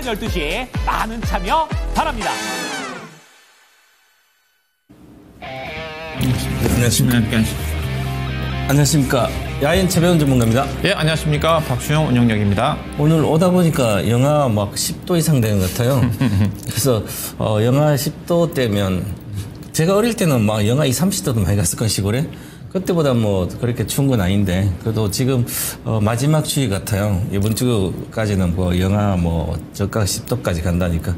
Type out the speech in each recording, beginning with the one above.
야간 12시 많은 참여 바랍니다. 안녕하십니까. 야인 최배운 전문가입니다. 예, 안녕하십니까. 박수영 운영력입니다. 오늘 오다 보니까 영하 막 10도 이상 되는 것 같아요. 그래서 영하 10도 때면 제가 어릴 때는 막 영하 20, 30도도 많이 갔을 건 시골에. 그때보다 뭐 그렇게 추운 건 아닌데 그래도 지금 마지막 추위 같아요. 이번 주까지는 뭐 영하 뭐 저가 10도까지 간다니까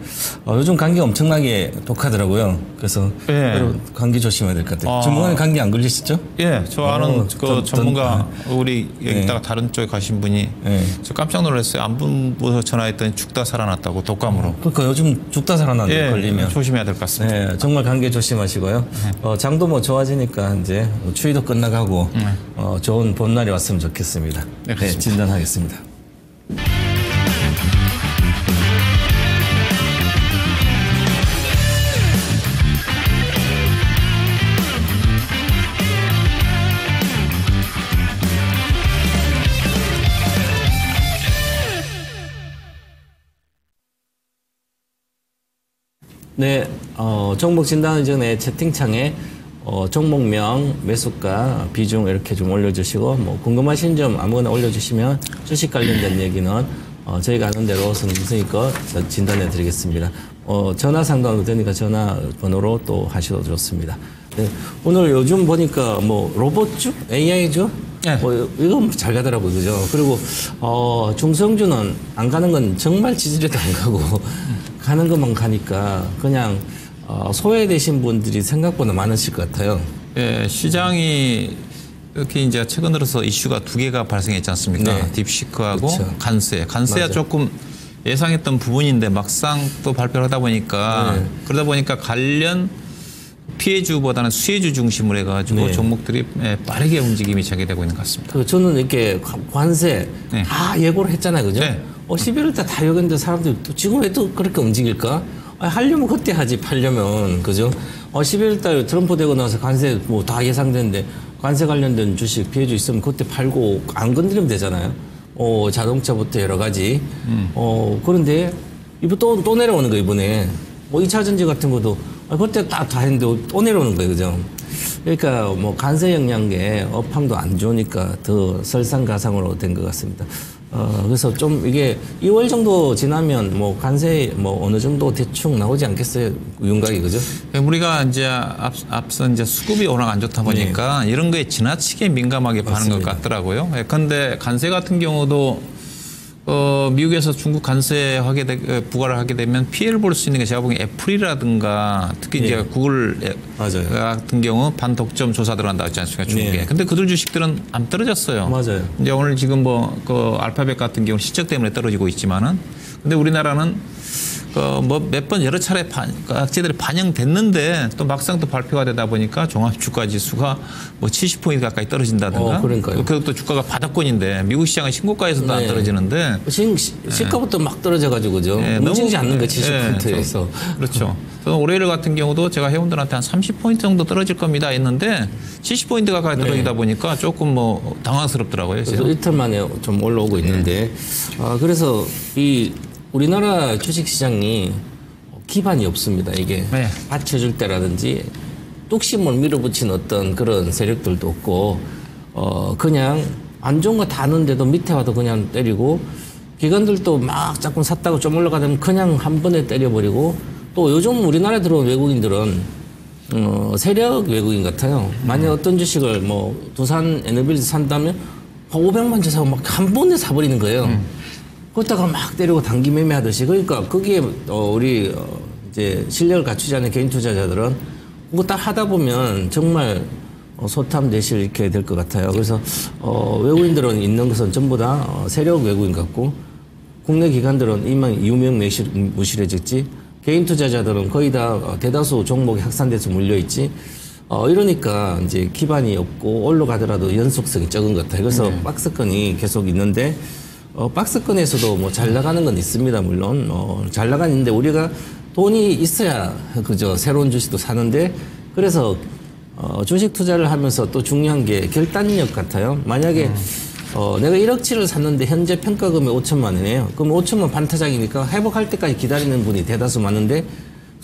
요즘 감기 엄청나게 독하더라고요. 그래서 예. 여러분 감기 조심해야 될 것 같아요. 전문가는 감기 안 걸리시죠? 예, 저 아는 그 전문가 우리 여기 있다가 다른 쪽에 가신 분이 저 깜짝 놀랐어요. 안부부서 전화했더니 죽다 살아났다고 독감으로. 그러니까 요즘 죽다 살아났는데 걸리면 조심해야 될 것 같습니다. 정말 감기 조심하시고요. 장도 뭐 좋아지니까 이제 추위도 끝나가고 좋은 봄날이 왔으면 좋겠습니다. 네, 진단하겠습니다. 네, 종목 진단 전에 채팅창에 종목명, 매수가, 비중 이렇게 좀 올려주시고 뭐 궁금하신 점 아무거나 올려주시면 주식 관련된 얘기는 저희가 아는 대로 선생님껏 진단해 드리겠습니다. 전화 상담도 되니까 전화번호로 또 하셔도 좋습니다. 네, 오늘 요즘 보니까 뭐 로봇주, AI주, 네. 이건 잘 가더라고요, 그죠? 그리고 중성주는 안 가는 건 정말 지지리도 안 가고 가는 것만 가니까 그냥. 소외되신 분들이 생각보다 많으실 것 같아요. 예, 시장이 이렇게 이제 최근 들어서 이슈가 두 개가 발생했지 않습니까? 네. 딥시크하고 그렇죠. 간세야 맞아. 조금 예상했던 부분인데 막상 또 발표를 하다 보니까 그러다 보니까 관련 피해주보다는 수혜주 중심으로 해가지고 종목들이 빠르게 움직임이 재개되고 있는 것 같습니다. 저는 이렇게 관세 다 예고를 했잖아요, 그죠? 11월 달 다 예고했는데 사람들이 또 지금 왜 또 그렇게 움직일까? 하려면 그때 하지, 팔려면. 그죠? 11월 달 트럼프 되고 나서 관세 뭐 다 예상되는데 관세 관련된 주식 피해주 있으면 그때 팔고 안 건드리면 되잖아요. 자동차부터 여러 가지. 그런데 이번 또 내려오는 거 이번에. 뭐 2차 전지 같은 것도 그때 다 했는데 또 내려오는 거예요. 그죠? 그러니까 뭐 관세 영향에 업황도 안 좋으니까 더 설상가상으로 된 것 같습니다. 그래서 좀 이게 2월 정도 지나면 뭐 관세 뭐 어느 정도 대충 나오지 않겠어요? 윤곽이, 그죠? 우리가 이제 앞서 이제 수급이 워낙 안 좋다 보니까 이런 거에 지나치게 민감하게 파는 것 같더라고요. 그런데 관세 같은 경우도 미국에서 중국 관세하게 부과를 하게 되면 피해를 볼 수 있는 게 제가 보기엔 애플이라든가 특히 이제 구글 맞아요. 같은 경우 반독점 조사 들어간다고 했지 않습니까, 중국에. 근데 그들 주식들은 안 떨어졌어요. 맞아요. 이제 오늘 지금 뭐 그 알파벳 같은 경우 실적 때문에 떨어지고 있지만은 근데 우리나라는 뭐 몇 번 여러 차례 악재들이 반영됐는데 또 막상 또 발표가 되다 보니까 종합 주가 지수가 뭐 70포인트 가까이 떨어진다든가. 그러니까요. 그것도 주가가 바닥권인데 미국 시장은 신고가에서도 안 떨어지는데. 시가부터 막 떨어져가지고 그죠? 움직이지 않는 거 70%에서. 그렇죠. 올해일 같은 경우도 제가 회원들한테 한 30포인트 정도 떨어질 겁니다 했는데 70포인트 가까이 떨어지다 보니까 조금 뭐 당황스럽더라고요. 그래서 이틀 만에 좀 올라오고 있는데 그래서 우리나라 주식시장이 기반이 없습니다. 이게 받쳐줄 때라든지 뚝심을 밀어붙인 어떤 그런 세력들도 없고 그냥 안 좋은 거 다 아는데도 밑에 와도 그냥 때리고 기관들도 막 자꾸 샀다고 좀 올라가면 그냥 한 번에 때려버리고 또 요즘 우리나라에 들어온 외국인들은 세력 외국인 같아요. 만약 어떤 주식을 뭐 두산 에너빌리티 산다면 500만 주 사고 막 한 번에 사버리는 거예요. 그러다가 막 때리고 단기 매매하듯이. 그러니까 거기에 우리 이제 실력을 갖추지 않은 개인 투자자들은 그거 딱 하다 보면 정말 소탐대실 이렇게 될 것 같아요. 그래서 외국인들은 있는 것은 전부 다 세력 외국인 같고 국내 기관들은 이만 유명무실해졌지. 개인 투자자들은 거의 다 대다수 종목이 확산돼서 물려있지. 이러니까 이제 기반이 없고 올라가더라도 연속성이 적은 것 같아요. 그래서 박스권이 계속 있는데 박스권에서도 뭐 잘 나가는 건 있습니다. 물론 잘 나가는데 우리가 돈이 있어야 그저 새로운 주식도 사는데 그래서 주식 투자를 하면서 또 중요한 게 결단력 같아요. 만약에 내가 1억치를 샀는데 현재 평가금이 5천만 원이에요. 그럼 5천만 반타작이니까 회복할 때까지 기다리는 분이 대다수 많은데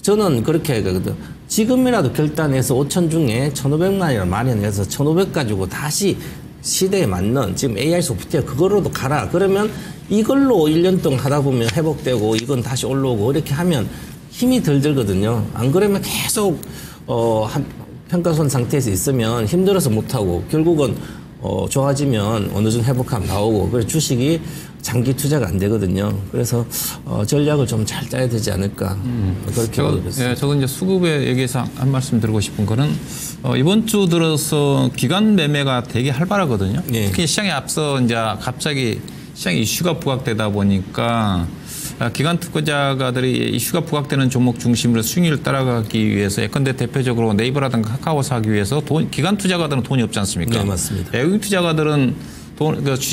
저는 그렇게 하거든. 지금이라도 결단해서 5천 중에 1,500만 원이라 마련해서 1,500 가지고 다시 시대에 맞는 지금 AI 소프트웨어 그거로도 가라. 그러면 이걸로 1년 동안 하다 보면 회복되고 이건 다시 올라오고 이렇게 하면 힘이 덜 들거든요. 안 그러면 계속 평가손 상태에서 있으면 힘들어서 못하고 결국은 좋아지면 어느 정도 회복하면 나오고 그래서 주식이 장기 투자가 안 되거든요. 그래서 전략을 좀 잘 짜야 되지 않을까 그렇게 보고 있습니다. 예, 저도 이제 수급에 얘기해서 한 말씀 드리고 싶은 거는 이번 주 들어서 기관 매매가 되게 활발하거든요. 예. 특히 시장에 앞서 이제 갑자기 시장 이슈가 부각되다 보니까 기관 투자가들이 이슈가 부각되는 종목 중심으로 수익률을 따라가기 위해서 예컨대 대표적으로 네이버라든가 카카오 사기 위해서 기관 투자가들은 돈이 없지 않습니까? 네, 맞습니다. 외국인 투자가들은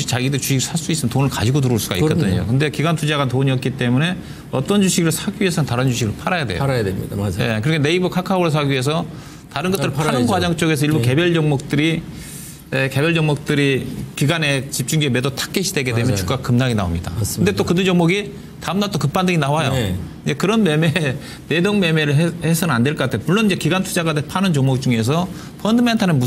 자기들 주식 살 수 있으면 돈을 가지고 들어올 수가 있거든요. 근데 기관 투자가 돈이 없기 때문에 어떤 주식을 사기 위해서는 다른 주식을 팔아야 돼요. 팔아야 됩니다. 맞아요. 예, 그러니까 네이버, 카카오를 사기 위해서 다른 것들을 파는 팔아야죠. 과정 쪽에서 일부 네. 개별 종목들이 기간에 집중기에 매도 타겟이 되게 되면 맞아요. 주가 급락이 나옵니다. 맞습니다. 근데 또 그 다음날 또 급반등이 나와요. 네. 예, 그런 내동 매매를 해서는 안 될 것 같아요. 물론 이제 기관 투자가들 파는 종목 중에서 펀드멘탈은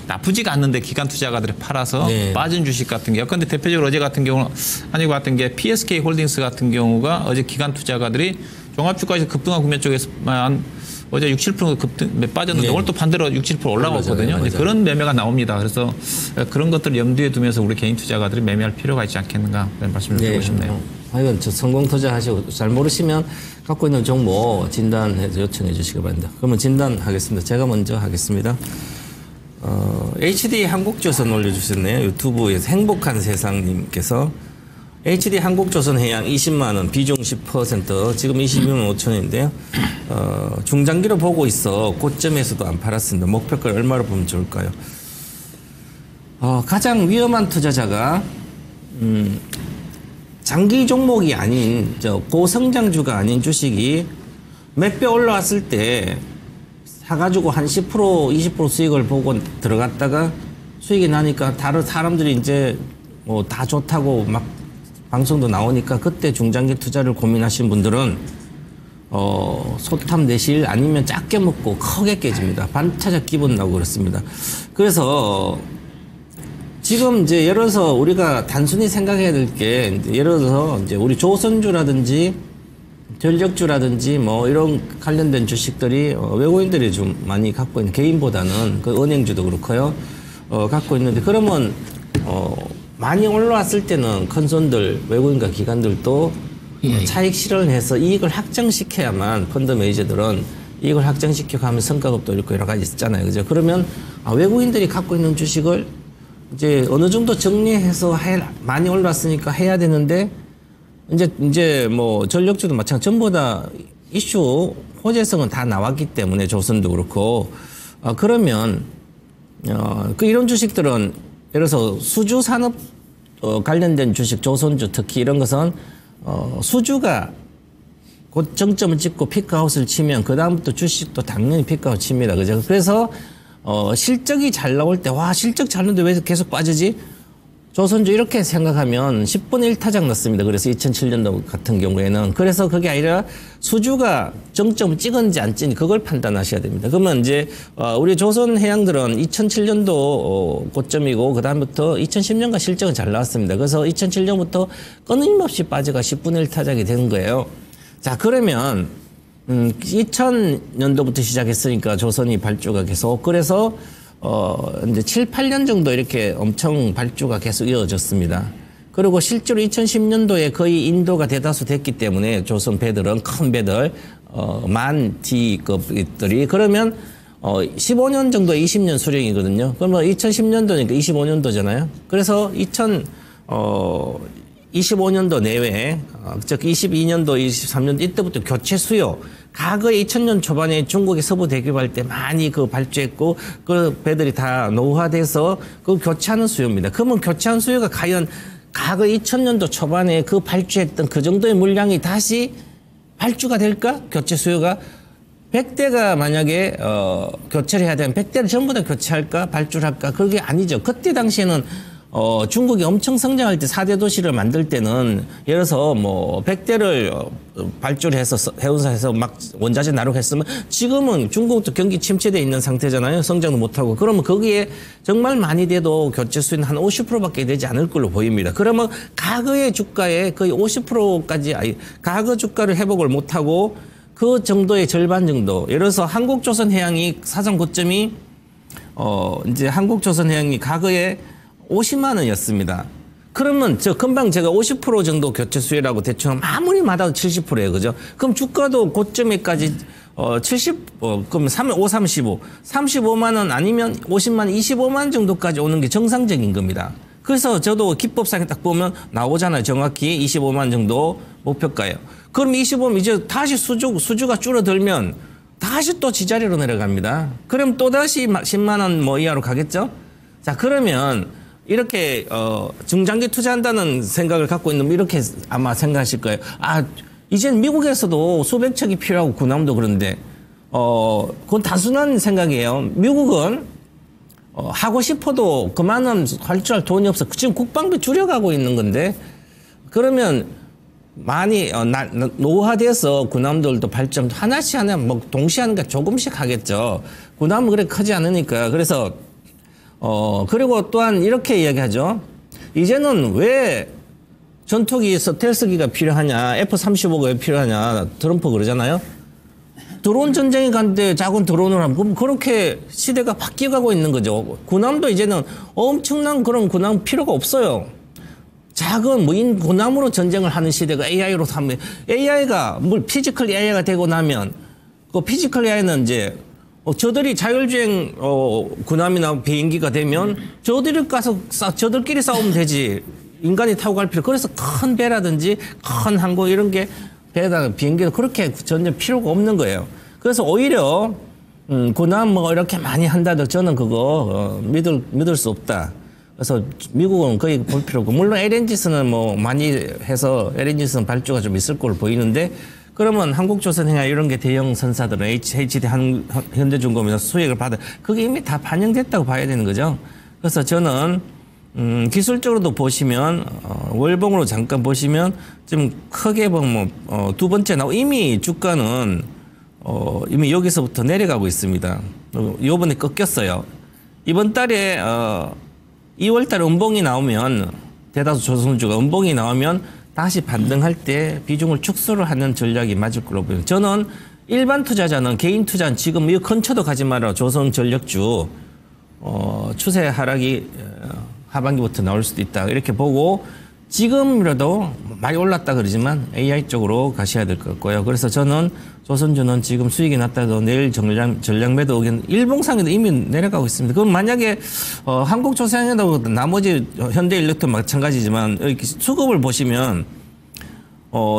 나쁘지가 않는데 기관 투자가들이 팔아서 네. 빠진 주식 같은 게. 근데 대표적으로 어제 같은 경우는 아니고 같은 게 PSK 홀딩스 같은 경우가 어제 기관 투자가들이 종합주가에서 급등한 국면 쪽에서만 어제 6, 7% 빠졌는데 네. 오늘 또 반대로 6, 7% 올라갔거든요. 맞아요. 이제 그런 매매가 나옵니다. 그래서 그런 것들을 염두에 두면서 우리 개인 투자가들이 매매할 필요가 있지 않겠는가 그런 말씀을 드리고 싶네요. 이건 성공 투자하시고 잘 모르시면 갖고 있는 종목 진단해서 요청해 주시기 바랍니다. 그러면 진단하겠습니다. 제가 먼저 하겠습니다. HD 한국조선 올려주셨네요. 유튜브에서 행복한 세상님께서 HD 한국조선해양 20만 원, 비중 10%, 지금 22만 5천원인데요. 중장기로 보고 있어 고점에서도 안 팔았습니다. 목표가를 얼마로 보면 좋을까요? 가장 위험한 투자자가 장기 종목이 아닌 고성장주가 아닌 주식이 몇 배 올라왔을 때 사가지고 한 10%, 20% 수익을 보고 들어갔다가 수익이 나니까 다른 사람들이 이제 뭐 다 좋다고 막 방송도 나오니까 그때 중장기 투자를 고민하신 분들은 소탐 내실 아니면 작게 먹고 크게 깨집니다. 반타작 기분 나고 그렇습니다. 그래서 지금 이제 예를 들어서 우리가 단순히 생각해야 될 게 예를 들어서 이제 우리 조선주라든지 전력주라든지 뭐 이런 관련된 주식들이 외국인들이 좀 많이 갖고 있는 개인보다는 그 은행주도 그렇고요. 갖고 있는데 그러면 많이 올라왔을 때는 큰 손들 외국인과 기관들도 차익 실현해서 이익을 확정시켜야만 펀드 매니저들은 이익을 확정시켜 가면 성과급도 있고 여러 가지 있잖아요. 그죠? 그러면 외국인들이 갖고 있는 주식을 이제 어느 정도 정리해서 많이 올랐으니까 해야 되는데 이제 뭐 전력주도 마찬가지 전부 다 이슈 호재성은 다 나왔기 때문에 조선도 그렇고 그러면 이런 주식들은 예를 들어서 수주 산업 관련된 주식 조선주 특히 이런 것은 수주가 곧 정점을 찍고 피크아웃을 치면 그 다음부터 주식도 당연히 피크아웃 칩니다. 그죠? 그래서 실적이 잘 나올 때 와 실적 잘 나오는데 왜 계속 빠지지? 조선주 이렇게 생각하면 10분의 1타작 났습니다. 그래서 2007년도 같은 경우에는. 그래서 그게 아니라 수주가 정점을 찍었는지 안 찍는지 그걸 판단하셔야 됩니다. 그러면 이제 우리 조선해양들은 2007년도 고점이고 그다음부터 2010년과 실적은 잘 나왔습니다. 그래서 2007년부터 끊임없이 빠져가 10분의 1타작이 된 거예요. 자 그러면 2000년도부터 시작했으니까 조선이 발주가 계속 그래서 이제 7, 8년 정도 이렇게 엄청 발주가 계속 이어졌습니다. 그리고 실제로 2010년도에 거의 인도가 대다수 됐기 때문에 조선 배들은 큰 배들, 만 D급들이 그러면 15년 정도 20년 수령이거든요. 그러면 2010년도니까 25년도잖아요. 그래서 25년도 내외, 즉 22년도, 23년도 이때부터 교체 수요. 과거에 2000년 초반에 중국의 서부 대교할 때 많이 발주했고 그 배들이 다 노후화돼서 그 교체하는 수요입니다. 그러면 교체한 수요가 과연 과거 2000년도 초반에 그 발주했던 그 정도의 물량이 다시 발주가 될까? 교체 수요가 100대가 만약에 교체를 해야 되면 100대를 전부 다 교체할까? 발주를 할까? 그게 아니죠. 그때 당시에는 중국이 엄청 성장할 때 4대 도시를 만들 때는 예를 들어서 뭐 100대를 발주해서 해운사에서 막 원자재 나르고 했으면 지금은 중국도 경기 침체돼 있는 상태잖아요. 성장도 못하고. 그러면 거기에 정말 많이 돼도 교체 수익은 한 50%밖에 되지 않을 걸로 보입니다. 그러면 과거의 주가의 거의 50%까지 과거 주가를 회복을 못하고 그 정도의 절반 정도. 예를 들어서 한국조선해양이 사상 고점이 이제 한국조선해양이 과거에 50만 원이었습니다. 그러면 금방 제가 50% 정도 교체 수혜라고 대충 아무리 맞아도 70%예요. 그죠? 그럼 주가도 고점에까지 그럼 35만 원 아니면 50만 원, 25만 원 정도까지 오는 게 정상적인 겁니다. 그래서 저도 기법상에 딱 보면 나오잖아요. 정확히 25만 원 정도 목표가예요. 그럼 25만 이제 다시 수주가 줄어들면 다시 또 지자리로 내려갑니다. 그럼 또다시 10만 원 뭐 이하로 가겠죠? 자, 그러면 이렇게 중장기 투자한다는 생각을 갖고 있는 이렇게 아마 생각하실 거예요. 이젠 미국에서도 수백 척이 필요하고 군함도 그런데 그건 단순한 생각이에요. 미국은 하고 싶어도 그만한 할줄 돈이 없어. 지금 국방비 줄여가고 있는 건데 그러면 많이 노후화돼서 군함들도 발전 하나씩 뭐 동시에 하는 게 조금씩 하겠죠. 군함은 그렇게 크지 않으니까. 그래서 그리고 또한 이렇게 이야기하죠. 이제는 왜 전투기 스텔스기가 필요하냐, F-35가 왜 필요하냐, 트럼프 그러잖아요. 드론 전쟁이 간데 작은 드론을 하면 그렇게 시대가 바뀌어가고 있는 거죠. 군함도 이제는 엄청난 그런 군함 필요가 없어요. 작은 무인 군함으로 전쟁을 하는 시대가 AI로 하면 AI가 피지컬 AI가 되고 나면 그 피지컬 AI는 이제 저들이 자율주행 군함이나 비행기가 되면 저들이 가서 저들끼리 싸우면 되지. 인간이 타고 갈 필요. 그래서 큰 배라든지 큰 항공 이런 게 배에다가 비행기도 그렇게 전혀 필요가 없는 거예요. 그래서 오히려 군함 뭐 이렇게 많이 한다도 저는 그거 믿을 수 없다. 그래서 미국은 거의 볼 필요 없고 물론 LNG선은 뭐 많이 해서 LNG선 발주가 좀 있을 걸로 보이는데 그러면 한국조선해양 이런 게 대형 선사들은 HD 현대중공업에서 수익을 받아 그게 이미 다 반영됐다고 봐야 되는 거죠. 그래서 저는 기술적으로도 보시면 월봉으로 잠깐 보시면 좀 크게 보면 두 번째 이미 주가는 이미 여기서부터 내려가고 있습니다. 요번에 꺾였어요. 이번 달에 2월 달에 음봉이 나오면 대다수 조선주가 음봉이 나오면 다시 반등할 때 비중을 축소를 하는 전략이 맞을 걸로 보여요. 저는 일반 투자자는 개인 투자는 지금 이 근처도 가지 마라. 조선전력주 추세 하락이 하반기부터 나올 수도 있다. 이렇게 보고 지금이라도 많이 올랐다 그러지만 AI 쪽으로 가셔야 될 것 같고요. 그래서 저는 조선주는 지금 수익이 났다도 내일 전략 매도 의견 일봉상에도 이미 내려가고 있습니다. 그럼 만약에 한국조선해양도 나머지 현대인력도 마찬가지지만 이렇게 수급을 보시면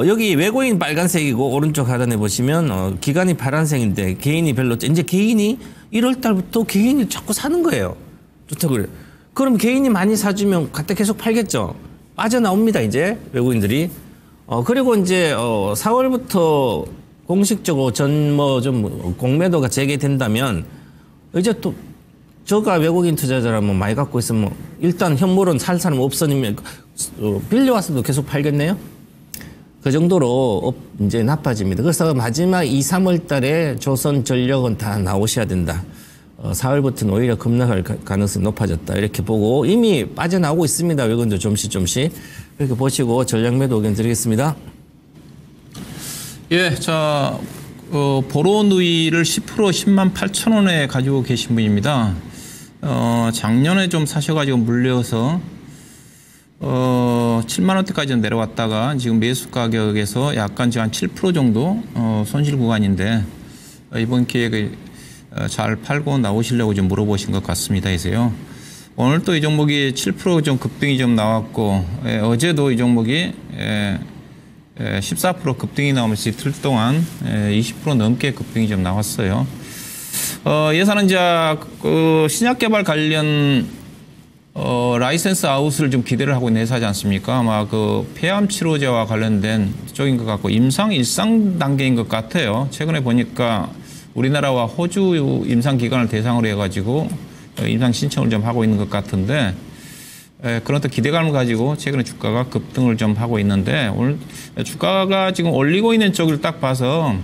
여기 외국인 빨간색이고 오른쪽 하단에 보시면 기관이 파란색인데 개인이 별로 이제 개인이 1월 달부터 개인이 자꾸 사는 거예요. 주택을. 그럼 개인이 많이 사주면 갖다 계속 팔겠죠. 빠져나옵니다, 이제 외국인들이. 그리고 이제 4월부터 공식적으로 좀 공매도가 재개된다면 이제 또 저가 외국인 투자자라면 많이 갖고 있으면 일단 현물은 살 사람 없으면 빌려와서도 계속 팔겠네요. 그 정도로 이제 나빠집니다. 그래서 마지막 2, 3월 달에 조선전력은 다 나오셔야 된다. 4월부터는 오히려 급락할 가능성이 높아졌다. 이렇게 보고 이미 빠져나오고 있습니다. 외국인들 좀씩. 이렇게 보시고 전략 매도 의견 드리겠습니다. 예, 자, 보로누이를 10% 10만 8천 원에 가지고 계신 분입니다. 작년에 좀 사셔가지고 물려서 7만 원대까지는 내려왔다가 지금 매수 가격에서 약간 지금 한 7% 정도 손실 구간인데 이번 기회에 잘 팔고 나오시려고 좀 물어보신 것 같습니다. 해서요. 오늘 또 이 종목이 7% 좀 급등이 좀 나왔고 어제도 이 종목이 14% 급등이 나오면서 이틀 동안 20% 넘게 급등이 좀 나왔어요. 예산은자 신약 개발 관련 라이센스 아웃을 좀 기대를 하고 있는 회사지 않습니까? 아마 그 폐암 치료제와 관련된 쪽인 것 같고 임상 일상 단계인 것 같아요. 최근에 보니까 우리나라와 호주 임상 기관을 대상으로 해가지고 임상 신청을 좀 하고 있는 것 같은데 그런 어떤 기대감을 가지고 최근에 주가가 급등을 좀 하고 있는데 오늘 주가가 지금 올리고 있는 쪽을 딱 봐서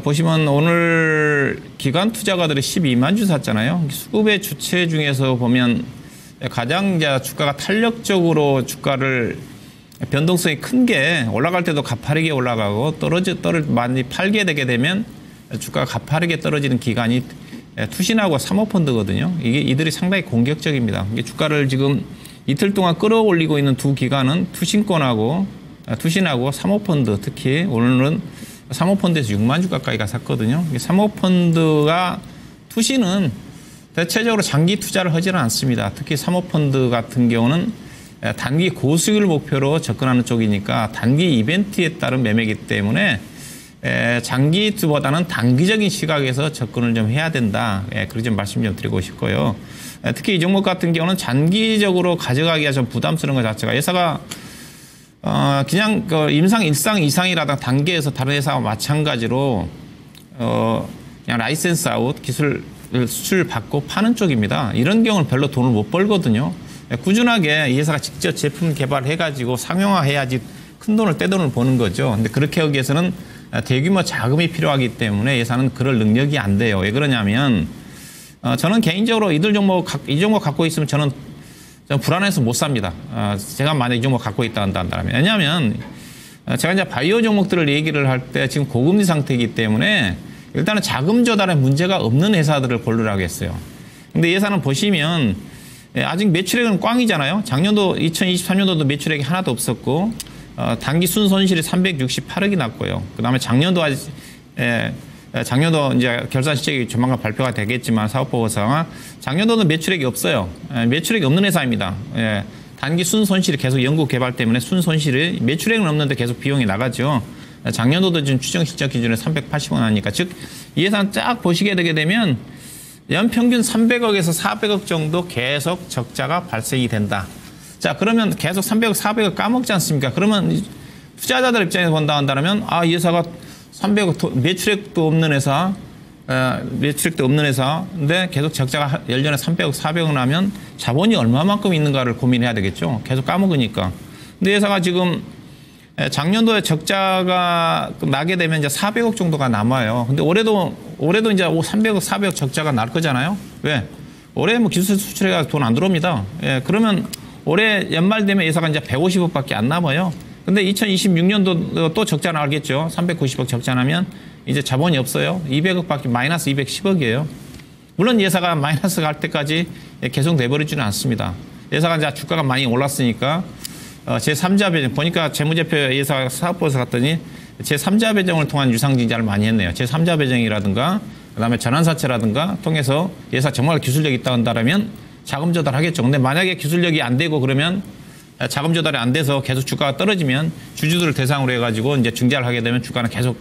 보시면 오늘 기관 투자가들이 12만 주 샀잖아요. 수급의 주체 중에서 보면 가장 주가가 탄력적으로 주가를 변동성이 큰 게 올라갈 때도 가파르게 올라가고 많이 팔게 되게 되면 주가가 가파르게 떨어지는 기간이 투신하고 사모펀드거든요. 이들이 상당히 공격적입니다. 주가를 지금 이틀 동안 끌어올리고 있는 두 기관은 투신하고 사모펀드, 특히 오늘은 사모펀드에서 6만 주 가까이가 샀거든요. 사모펀드가 투신은 대체적으로 장기 투자를 하지는 않습니다. 특히 사모펀드 같은 경우는 단기 고수익을 목표로 접근하는 쪽이니까 단기 이벤트에 따른 매매이기 때문에 장기 투보다는 단기적인 시각에서 접근을 좀 해야 된다. 그렇게 좀 말씀 좀 드리고 싶고요. 특히 이 종목 같은 경우는 장기적으로 가져가기가 좀 부담스러운 것 자체가 회사가 그냥 일상 이상이라든 단계에서 다른 회사와 마찬가지로 그냥 라이센스 아웃 기술 수출 받고 파는 쪽입니다. 이런 경우는 별로 돈을 못 벌거든요. 꾸준하게 이 회사가 직접 제품 개발해가지고 상용화해야지 큰 돈을 떼돈을 버는 거죠. 근데 그렇게 하기 위해서는 대규모 자금이 필요하기 때문에 예산은 그럴 능력이 안 돼요. 왜 그러냐면 저는 개인적으로 이 종목 갖고 있으면 저는 불안해서 못 삽니다. 제가 만약 이 종목 갖고 있다 한다면. 왜냐하면 제가 이제 바이오 종목들을 얘기를 할 때 지금 고금리 상태이기 때문에 일단은 자금 조달에 문제가 없는 회사들을 고르라고 했어요. 근데 예산은 보시면 아직 매출액은 꽝이잖아요. 작년도 2023년도도 매출액이 하나도 없었고 단기 순손실이 368억이 났고요. 그다음에 작년도 이제 결산 실적이 조만간 발표가 되겠지만 사업보고서가 작년도는 매출액이 없어요. 매출액이 없는 회사입니다. 단기 순손실이 계속 연구 개발 때문에 순손실이 매출액은 없는데 계속 비용이 나가죠. 작년도도 지금 추정 실적 기준에 380원 하니까 즉 이 예산 쫙 보시게 되게 되면 연평균 300억에서 400억 정도 계속 적자가 발생이 된다. 자, 그러면 계속 300억, 400억 까먹지 않습니까? 그러면 투자자들 입장에서 본다 한다면 이 회사가 300억 매출액도 없는 회사인데 계속 적자가 1년에 300억, 400억 나면 자본이 얼마만큼 있는가를 고민해야 되겠죠. 계속 까먹으니까. 근데 회사가 지금 작년도에 적자가 나게 되면 이제 400억 정도가 남아요. 근데 올해도 이제 300억, 400억 적자가 날 거잖아요. 왜? 올해 뭐 기술 수출해가 돈 안 들어옵니다. 그러면 올해 연말 되면 예사가 이제 150억밖에 안 남아요. 근데 2026년도 또 적자 나겠죠. 390억 적자 나면 이제 자본이 없어요. 200억밖에 마이너스 210억이에요. 물론 예사가 마이너스 갈 때까지 계속 내버리지는 않습니다. 예사가 이제 주가가 많이 올랐으니까 제3자 배정 보니까 재무제표 예사 사업부에서 갔더니 제3자 배정을 통한 유상증자를 많이 했네요. 제3자 배정이라든가 그다음에 전환사채라든가 통해서 예사 정말 기술력이 있다 한다면 자금 조달하겠죠. 근데 만약에 기술력이 안 되고 그러면 자금 조달이 안 돼서 계속 주가가 떨어지면 주주들을 대상으로 해가지고 이제 증자를 하게 되면 주가는 계속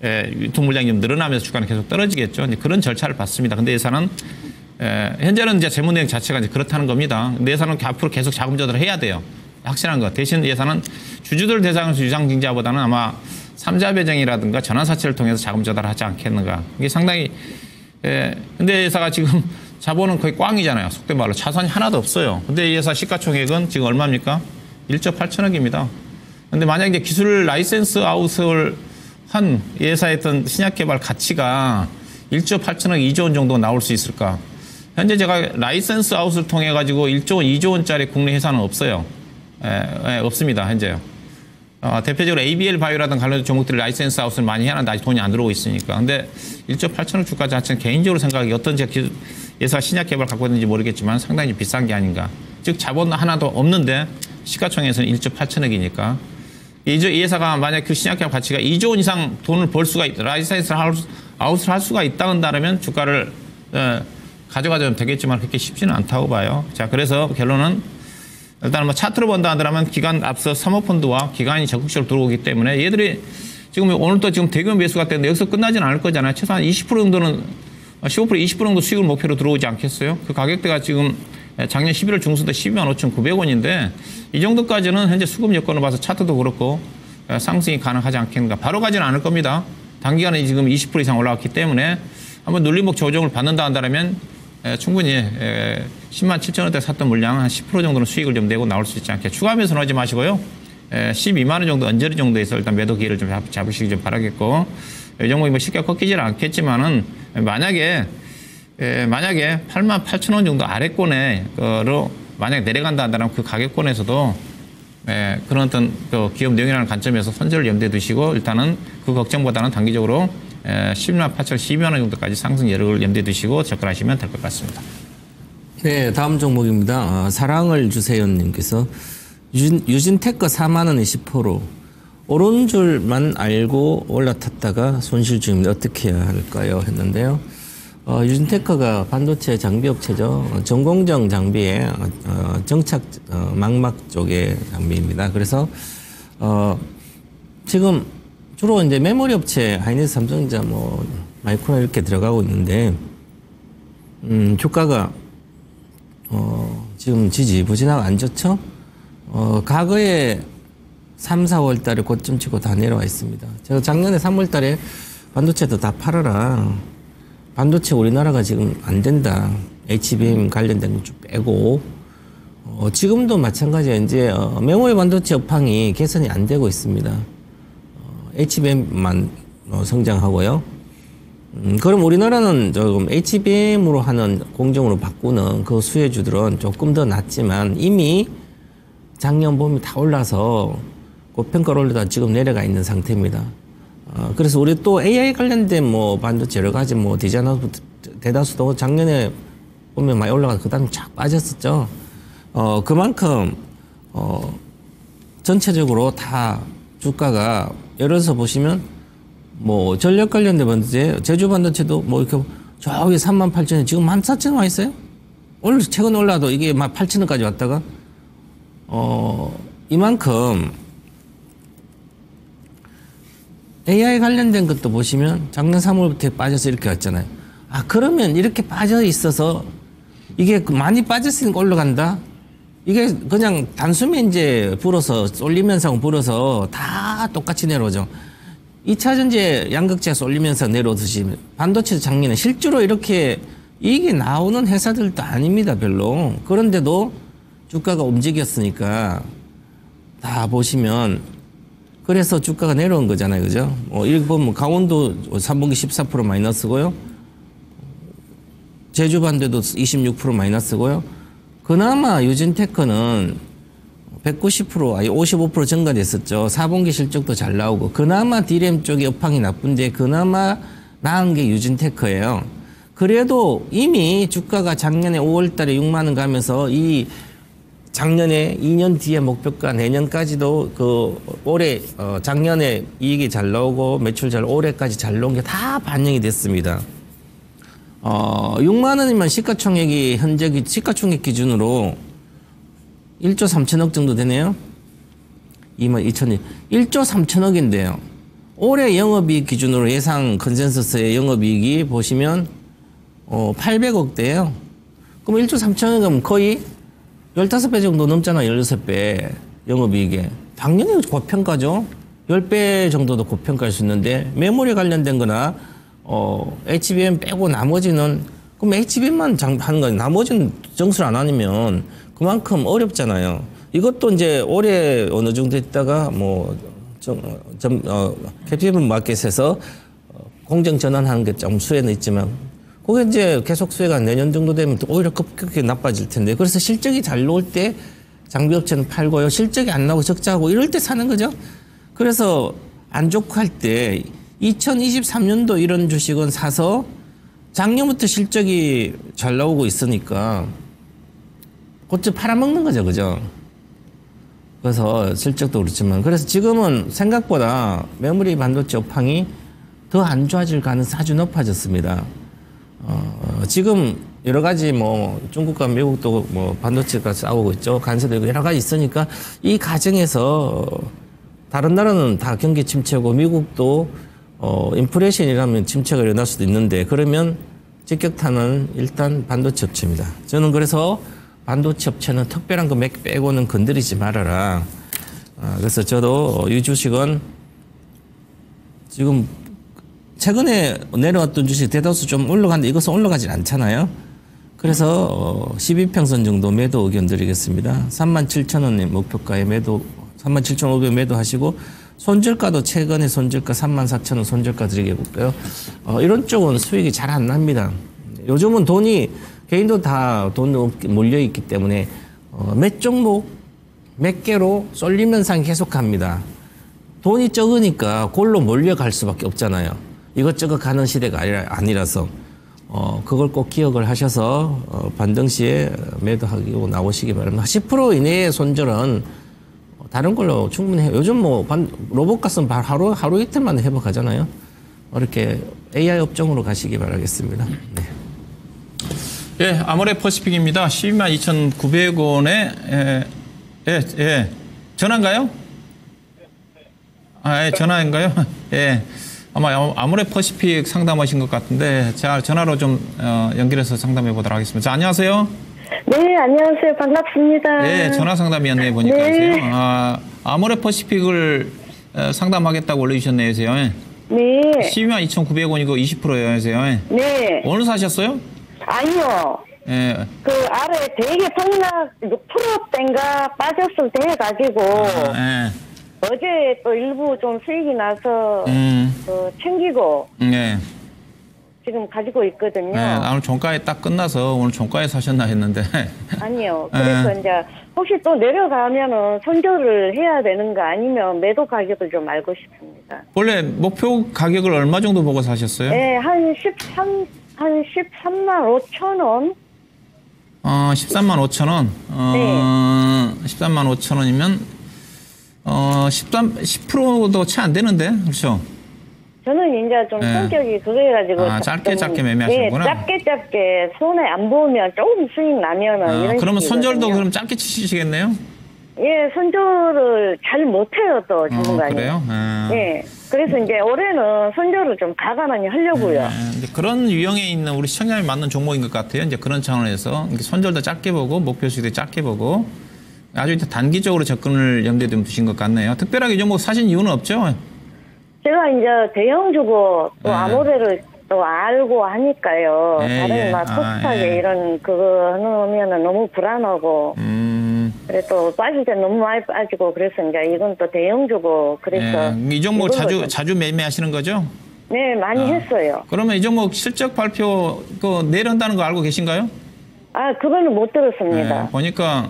유통 물량이 좀 늘어나면서 주가는 계속 떨어지겠죠. 이제 그런 절차를 받습니다. 근데 예사는 현재는 이제 재무 내용 자체가 이제 그렇다는 겁니다. 근데 예사는 앞으로 계속 자금 조달을 해야 돼요. 확실한 것. 대신 예산은 주주들 대상으로 유상증자보다는 아마 3자 배정이라든가 전환사채를 통해서 자금 조달을 하지 않겠는가. 이게 상당히 근데 예사가 지금 자본은 거의 꽝이잖아요. 속된 말로 자산이 하나도 없어요. 근데 이 회사 시가총액은 지금 얼마입니까? 1조 8천억입니다. 근데 만약에 기술 라이센스 아웃을 한 이 회사의 어떤 신약 개발 가치가 1조 8천억, 2조 원 정도 나올 수 있을까? 현재 제가 라이센스 아웃을 통해 가지고 1조 원, 2조 원짜리 국내 회사는 없어요. 없습니다. 현재요. 대표적으로 ABL 바이오라든 관련 종목들이 라이센스 아웃을 많이 해놨는데 아직 돈이 안 들어오고 있으니까. 근데 1조 8천억 주가 자체는 개인적으로 생각이 어떤 예사 신약 개발 갖고 있는지 모르겠지만 상당히 비싼 게 아닌가. 즉 자본 하나도 없는데 시가총액에서는 1조 8천억이니까. 이 회사가 만약 그 신약 개발 가치가 2조 원 이상 돈을 벌 수가 있다. 라이센스 아웃을 할 수가 있다 한다면 주가를 가져가면 되겠지만 그렇게 쉽지는 않다고 봐요. 자, 그래서 결론은 일단 뭐 차트로 본다 하더라면 기관 앞서 사모펀드와 기관이 적극적으로 들어오기 때문에 얘들이 지금 오늘도 지금 대규모 매수가 됐는데 여기서 끝나지는 않을 거잖아요. 최소한 20% 정도는 15% 20% 정도 수익을 목표로 들어오지 않겠어요? 그 가격대가 지금 작년 11월 중순 때 12만 5,900원인데 이 정도까지는 현재 수급 여건을 봐서 차트도 그렇고 상승이 가능하지 않겠는가. 바로 가지는 않을 겁니다. 단기간에 지금 20% 이상 올라왔기 때문에 한번 눌림목 조정을 받는다 한다면 충분히 10만 7천 원대 샀던 물량 한 10% 정도는 수익을 좀 내고 나올 수 있지 않게 추가 매수는 하지 마시고요. 12만 원 정도 언저리 정도에서 일단 매도 기회를 좀 잡으시기 좀 바라겠고, 이 종목이 뭐 쉽게 꺾이질 않겠지만은 만약에 8만 8천 원 정도 아래권으로 만약 내려간다 한다면 그 가격권에서도 그런 어떤 그 기업 내용이라는 관점에서 손절을 염두에 두시고 일단은 그 걱정보다는 단기적으로 10만 8천 12만 원 정도까지 상승 여력을 염두에 두시고 접근하시면 될 것 같습니다. 네, 다음 종목입니다. 사랑을 주세요님께서 유진테크 4만 원에 10%. 오른 줄만 알고 올라탔다가 손실 중입니다. 어떻게 해야 할까요? 했는데요. 유진테크가 반도체 장비 업체죠. 전공정 장비의 정착 망막 쪽의 장비입니다. 그래서 지금 주로 이제 메모리 업체 하이닉스, 삼성전자, 뭐 마이크론 이렇게 들어가고 있는데 주가가 지금 지지부진하고 안 좋죠. 과거에 3, 4월 달에 고점 치고 다 내려와 있습니다. 제가 작년에 3월 달에 반도체도 다 팔아라. 반도체 우리나라가 지금 안 된다. HBM 관련된 거 쭉 빼고. 지금도 마찬가지야. 이제 메모리 반도체 업황이 개선이 안 되고 있습니다. HBM만 성장하고요. 그럼 우리나라는 조금 HBM으로 하는 공정으로 바꾸는 그 수혜주들은 조금 더 낫지만 이미 작년 봄에 다 올라서 고평가를 올리다 지금 내려가 있는 상태입니다. 그래서 우리 또 AI 관련된 뭐 반도체 여러 가지 뭐 디자인하고 대다수도 작년에 보면 많이 올라가서 그 다음에 쫙 빠졌었죠. 그만큼 전체적으로 다 주가가 예를 들어서 보시면 뭐 전력 관련된 반도체, 제주 반도체도 뭐 이렇게 저기 38,000원 지금 14,000원 와 있어요. 오늘 최근 올라도 이게 막 8,000원까지 왔다가 이만큼 AI 관련된 것도 보시면 작년 3월부터 빠져서 이렇게 왔잖아요. 그러면 이렇게 빠져 있어서 이게 많이 빠졌으니까 올라간다? 이게 그냥 단숨에 이제 불어서 쏠리면서 불어서 다 똑같이 내려오죠. 2차 전지 양극재가 쏠리면서 내려오듯이 반도체 작년에 실제로 이렇게 이익이 나오는 회사들도 아닙니다, 별로. 그런데도 주가가 움직였으니까 다 보시면 그래서 주가가 내려온 거잖아요, 그죠? 이렇게 보면 강원도 3분기 14% 마이너스고요. 제주반도도 26% 마이너스고요. 그나마 유진테크는 190% 아니 55% 증가됐었죠. 4분기 실적도 잘 나오고 그나마 D램 쪽이 업황이 나쁜데 그나마 나은 게 유진테크예요. 그래도 이미 주가가 작년에 5월 달에 6만 원 가면서 이 작년에 2년 뒤에 목표가 내년까지도 그 올해 작년에 이익이 잘 나오고 매출 잘 올해까지 잘 나온 게 다 반영이 됐습니다. 6만 원이면 시가총액이 현재 시가총액 기준으로 1조 3천억 정도 되네요. 2만 2천이 1조 3천억인데요. 올해 영업이익 기준으로 예상 컨센서스의 영업이익이 보시면 800억대예요. 그럼 1조 3천억이면 거의 15배 정도 넘잖아요. 16배 영업이익에. 당연히 고평가죠. 10배 정도도 고평가할 수 있는데 메모리 관련된 거나 HBM 빼고 나머지는 그럼 HBM만 하는 거예요. 나머지는 정수를 안 하면 그만큼 어렵잖아요. 이것도 이제 올해 어느 정도 있다가 뭐 캡티브 마켓에서 공정 전환하는 게 좀 수혜는 있지만 그게 이제 계속 수혜가 내년 정도 되면 오히려 급격히 나빠질 텐데 그래서 실적이 잘 나올 때 장비업체는 팔고요. 실적이 안 나오고 적자하고 이럴 때 사는 거죠. 그래서 안 좋고 할 때 2023년도 이런 주식은 사서 작년부터 실적이 잘 나오고 있으니까 곧좀 팔아먹는 거죠. 그죠? 그래서 실적도 그렇지만 그래서 지금은 생각보다 메모리 반도체 업황이 더 안 좋아질 가능성이 아주 높아졌습니다. 지금 여러 가지 뭐 중국과 미국도 뭐 반도체가 싸우고 있죠. 관세도 있고 여러 가지 있으니까 이 과정에서 다른 나라는 다 경기 침체고 미국도 인플레이션이라면 침체가 일어날 수도 있는데 그러면 직격탄은 일단 반도체 업체입니다. 저는 그래서 반도체 업체는 특별한 거 몇 개 빼고는 건드리지 말아라. 그래서 저도 이 주식은 지금 최근에 내려왔던 주식 대다수 좀 올라갔는데 이것은 올라가질 않잖아요. 그래서 12평선 정도 매도 의견 드리겠습니다. 37,000원의 목표가에 매도, 37,500 매도하시고 손절가도 최근에 손절가 34,000원 손절가 드리겠고요. 이런 쪽은 수익이 잘 안 납니다. 요즘은 돈이 개인도 다 돈 몰려 있기 때문에 몇 종목 몇 개로 쏠리면서 계속합니다. 돈이 적으니까 골로 몰려갈 수밖에 없잖아요. 이것저것 가는 시대가 아니라서 그걸 꼭 기억을 하셔서 반등 시에 매도하고 나오시기 바랍니다. 10% 이내의 손절은 다른 걸로 충분히 해요. 요즘 뭐 로봇 같으면 하루 이틀 만에 회복하잖아요. 이렇게 AI 업종으로 가시기 바라겠습니다. 네. 예, 아모레퍼시픽입니다. 122,900원에 전화인가요? 아, 예, 전화인가요? 예. 아마 아모레퍼시픽 상담하신 것 같은데 제가 전화로 좀 연결해서 상담해 보도록 하겠습니다. 자, 안녕하세요. 네, 안녕하세요. 반갑습니다. 네, 전화 상담 위원회 보니까 네. 아모레퍼시픽을 상담하겠다고 올려주셨네요, 세요. 네. 122,900원이고 20%예요. 네. 오늘 사셨어요? 아니요. 예. 그 아래 되게 폭락 6%대인가 빠졌을 때 해가지고 예. 어제 또 일부 좀 수익이 나서 챙기고 네. 지금 가지고 있거든요. 네, 오늘 종가에 딱 끝나서 오늘 종가에 사셨나 했는데. 아니요. 그래서 이제 혹시 또 내려가면은 손절을 해야 되는 거 아니면 매도 가격을 좀 알고 싶습니다. 원래 목표 가격을 얼마 정도 보고 사셨어요? 네, 한 13만 5천 원. 13만 5천 원. 네. 13만 5천 원이면 10%도 채 안 되는데, 그렇죠? 저는 이제 좀 네. 성격이 그거 해가지고. 짧게 매매하시는구나. 네, 짧게 손에 안 보면 조금 수익 나면은 이런 그러면 손절도 식이거든요. 그럼 짧게 치시겠네요? 예, 손절을 잘 못해요, 또, 전문가님. 그래요? 예. 그래서 이제 올해는 손절을 좀 가감하니 하려고요. 이제 그런 유형에 있는 우리 시청자에 맞는 종목인 것 같아요. 이제 그런 차원에서 손절도 짧게 보고, 목표 수익도 짧게 보고, 아주 단기적으로 접근을 염두에 두신 것 같네요. 특별하게 이 종목 사신 이유는 없죠? 제가 이제 대형 주고 또 네. 아모레를 또 알고 하니까요. 예, 다른 예. 막 풋하게 이런 그거 넣으면은 너무 불안하고. 그래 또 빠질 때 너무 많이 빠지고 그래서 이제 이건 또 대형 주고 그래서. 이 종목 이걸로 자주 매매하시는 거죠? 네, 많이 했어요. 그러면 이 종목 실적 발표 내려온다는 거 알고 계신가요? 아, 그거는 못 들었습니다. 보니까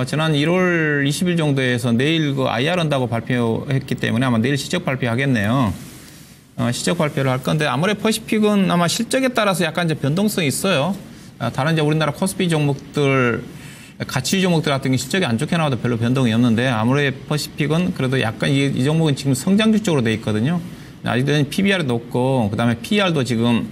지난 1월 20일 정도에서 내일 IR 한다고 발표했기 때문에 아마 내일 실적 발표하겠네요. 실적 발표를 할 건데 아모레퍼시픽은 아마 실적에 따라서 약간 이제 변동성이 있어요. 다른 이제 우리나라 코스피 종목들 가치 종목들 같은 게 실적이 안 좋게 나와도 별로 변동이 없는데 아모레퍼시픽은 그래도 약간 이 종목은 지금 성장주 쪽으로 돼 있거든요. 아직은 PBR이 높고 그다음에 PER도 지금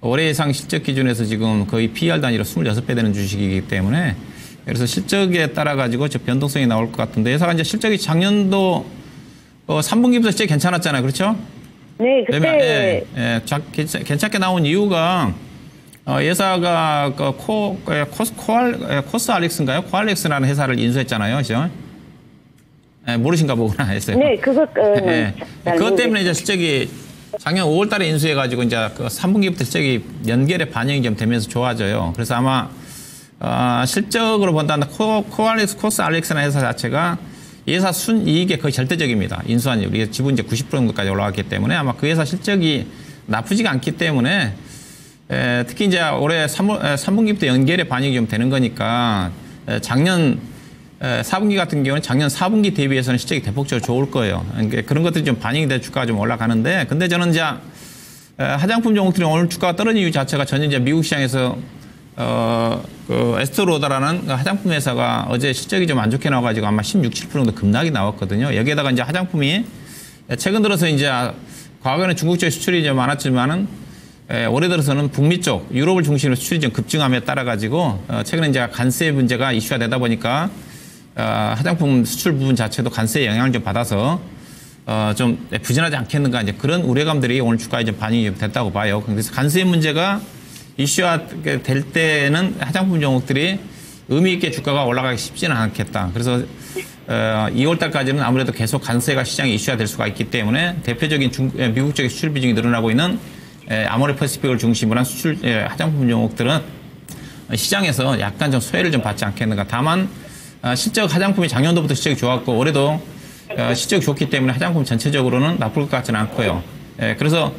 올해 예상 실적 기준에서 지금 거의 PER 단위로 26배 되는 주식이기 때문에 그래서 실적에 따라 가지고 저 변동성이 나올 것 같은데 회사가 이제 실적이 작년도 3분기부터 실적이 괜찮았잖아요, 그렇죠? 네, 그때 괜찮게 나온 이유가 회사가 코스알릭스인가요? 코알릭스라는 회사를 인수했잖아요, 그렇죠? 모르신가 보구나 했어요. 네, 그것 때문에 이제 실적이 작년 5월달에 인수해가지고 이제 3분기부터 실적이 연결에 반영이 좀 되면서 좋아져요. 그래서 아마 실적으로 본다면 코스알릭스라는 회사 자체가 이 회사 순이익의 거의 절대적입니다. 인수한 우리 지분 이제 90% 정도까지 올라갔기 때문에 아마 그 회사 실적이 나쁘지가 않기 때문에 특히 이제 올해 3분기부터 연결에 반영이 좀 되는 거니까 작년 4분기 같은 경우는 작년 4분기 대비해서는 실적이 대폭적으로 좋을 거예요. 그러니까 그런 것들이 좀 반영이 돼 주가가 좀 올라가는데 근데 저는 이제 화장품 종목들이 오늘 주가가 떨어진 이유 자체가 전혀 이제 미국 시장에서 에스트로다라는 화장품 회사가 어제 실적이 좀 안 좋게 나와가지고 아마 16, 7% 정도 급락이 나왔거든요. 여기에다가 이제 화장품이 최근 들어서 이제 과거에는 중국 쪽 수출이 좀 많았지만은 올해 들어서는 북미 쪽, 유럽을 중심으로 수출이 좀 급증함에 따라 가지고 최근에 이제 관세 문제가 이슈가 되다 보니까 화장품 수출 부분 자체도 관세의 영향을 좀 받아서 좀 부진하지 않겠는가 이제 그런 우려감들이 오늘 주가에 좀 반영이 됐다고 봐요. 그래서 관세 문제가 이슈화 될 때는 화장품 종목들이 의미 있게 주가가 올라가기 쉽지는 않겠다. 그래서 2월 달까지는 아무래도 계속 관세가 시장에 이슈화 될 수가 있기 때문에 대표적인 미국 쪽의 수출 비중이 늘어나고 있는 아모레퍼시픽을 중심으로 한 수출 화장품 종목들은 시장에서 약간 좀 소외를 좀 받지 않겠는가. 다만 실적 화장품이 작년도부터 실적이 좋았고 올해도 실적이 좋기 때문에 화장품 전체적으로는 나쁠 것 같지는 않고요. 예, 그래서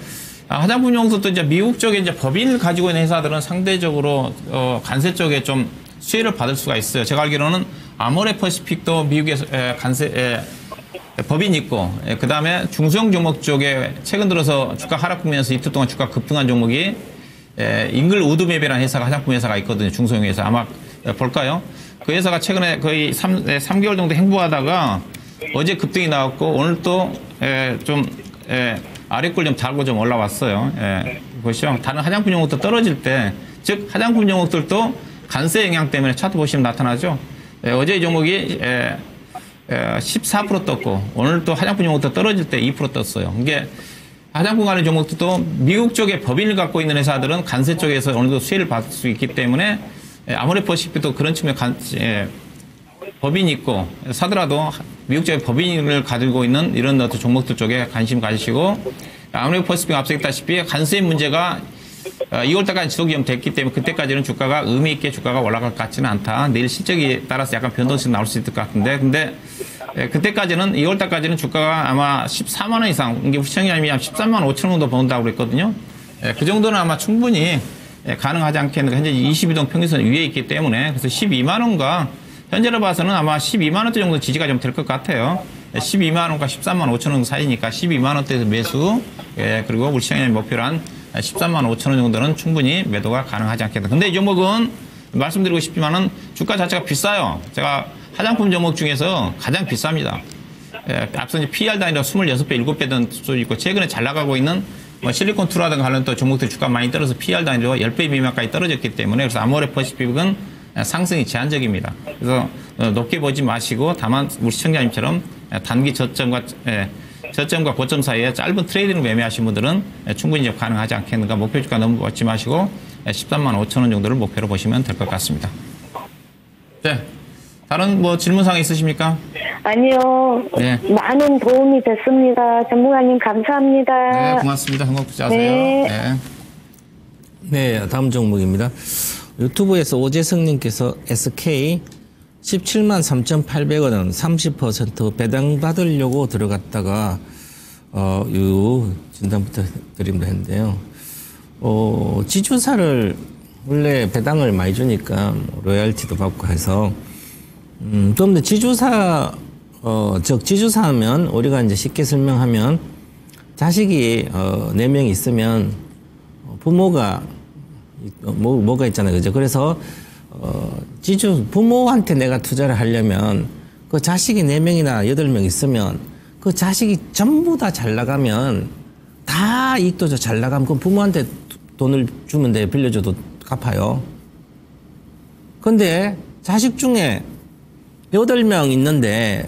화장품 용도도 이제 미국 쪽에 이제 법인을 가지고 있는 회사들은 상대적으로 관세 쪽에 좀 수혜를 받을 수가 있어요. 제가 알기로는 아모레퍼시픽도 미국에서 관세 법인이 있고, 그 다음에 중소형 종목 쪽에 최근 들어서 주가 하락 국면에서 이틀 동안 주가 급등한 종목이 잉글 우드맵이라는 회사가 화장품 회사가 있거든요. 중소형 회사. 아마 볼까요? 그 회사가 최근에 거의 3개월 정도 행보하다가 어제 급등이 나왔고 오늘 또 좀 아래꼴 좀 달고 좀 올라왔어요. 보시죠. 다른 화장품 종목도 떨어질 때, 즉 화장품 종목들도 관세 영향 때문에 차트 보시면 나타나죠. 어제 이 종목이 14% 떴고 오늘 또 화장품 종목도 떨어질 때 2% 떴어요. 이게 화장품 관련 종목들도 미국 쪽에 법인을 갖고 있는 회사들은 관세 쪽에서 어느 정도 수혜를 받을 수 있기 때문에 아모레퍼시픽도 그런 측면 법인이 있고 사더라도 미국 쪽에 법인을 가지고 있는 이런 어떤 종목들 쪽에 관심 가지시고, 아모레퍼시픽 앞서 했다시피 관세 문제가 2월달까지 지속이 됐기 때문에 그때까지는 주가가 의미 있게 주가가 올라갈 것 같지는 않다. 내일 실적에 따라서 약간 변동性나올 수 있을 것 같은데, 근데 그때까지는 2월달까지는 주가가 아마 14만 원 이상, 이게 시청자님이 한 13만 5천 원 정도 번다고 그랬거든요. 그 정도는 아마 충분히 가능하지 않겠는가. 현재 22동 평균선 위에 있기 때문에, 그래서 12만 원과 현재로 봐서는 아마 12만 원대 정도 지지가 좀 될 것 같아요. 12만 원과 13만 5천 원 사이니까 12만 원대에서 매수, 그리고 우리 시장의 목표로 한 13만 5천 원 정도는 충분히 매도가 가능하지 않겠다. 근데 이 종목은 말씀드리고 싶지만은 주가 자체가 비싸요. 제가 화장품 종목 중에서 가장 비쌉니다. 앞서 이제 PER 단위로 26배, 7배 던 수도 있고, 최근에 잘 나가고 있는 실리콘2라든가 관련 또 종목들 주가 많이 떨어서 PER 단위로 10배 미만까지 떨어졌기 때문에, 그래서 아모레퍼시픽은 상승이 제한적입니다. 그래서 높게 보지 마시고, 다만 우리 시청자님처럼 단기 저점과 고점 사이에 짧은 트레이딩을 매매하신 분들은 충분히 이제 가능하지 않겠는가. 목표 주가 너무 받지 마시고 13만 5천 원 정도를 목표로 보시면 될 것 같습니다. 네. 다른 뭐 질문사항 있으십니까? 아니요. 네. 많은 도움이 됐습니다. 전문가님 감사합니다. 네, 고맙습니다. 행복투자하세요. 네. 네. 네, 다음 종목입니다. 유튜브에서 오재성님께서 SK 17만 3,800원은 30% 배당 받으려고 들어갔다가 진단부터 드립니다 했는데요. 지주사를 원래 배당을 많이 주니까 로열티도 받고 해서 그런데 지주사 지주사하면 우리가 이제 쉽게 설명하면 자식이 4명 있으면 부모가 뭐가 있잖아요, 그죠? 그래서 부모한테 내가 투자를 하려면 그 자식이 4명이나 8명 있으면 그 자식이 전부 다 잘 나가면 다 이익도 잘 나가면 그럼 부모한테 돈을 주면 돼. 빌려줘도 갚아요. 근데 자식 중에 8명 있는데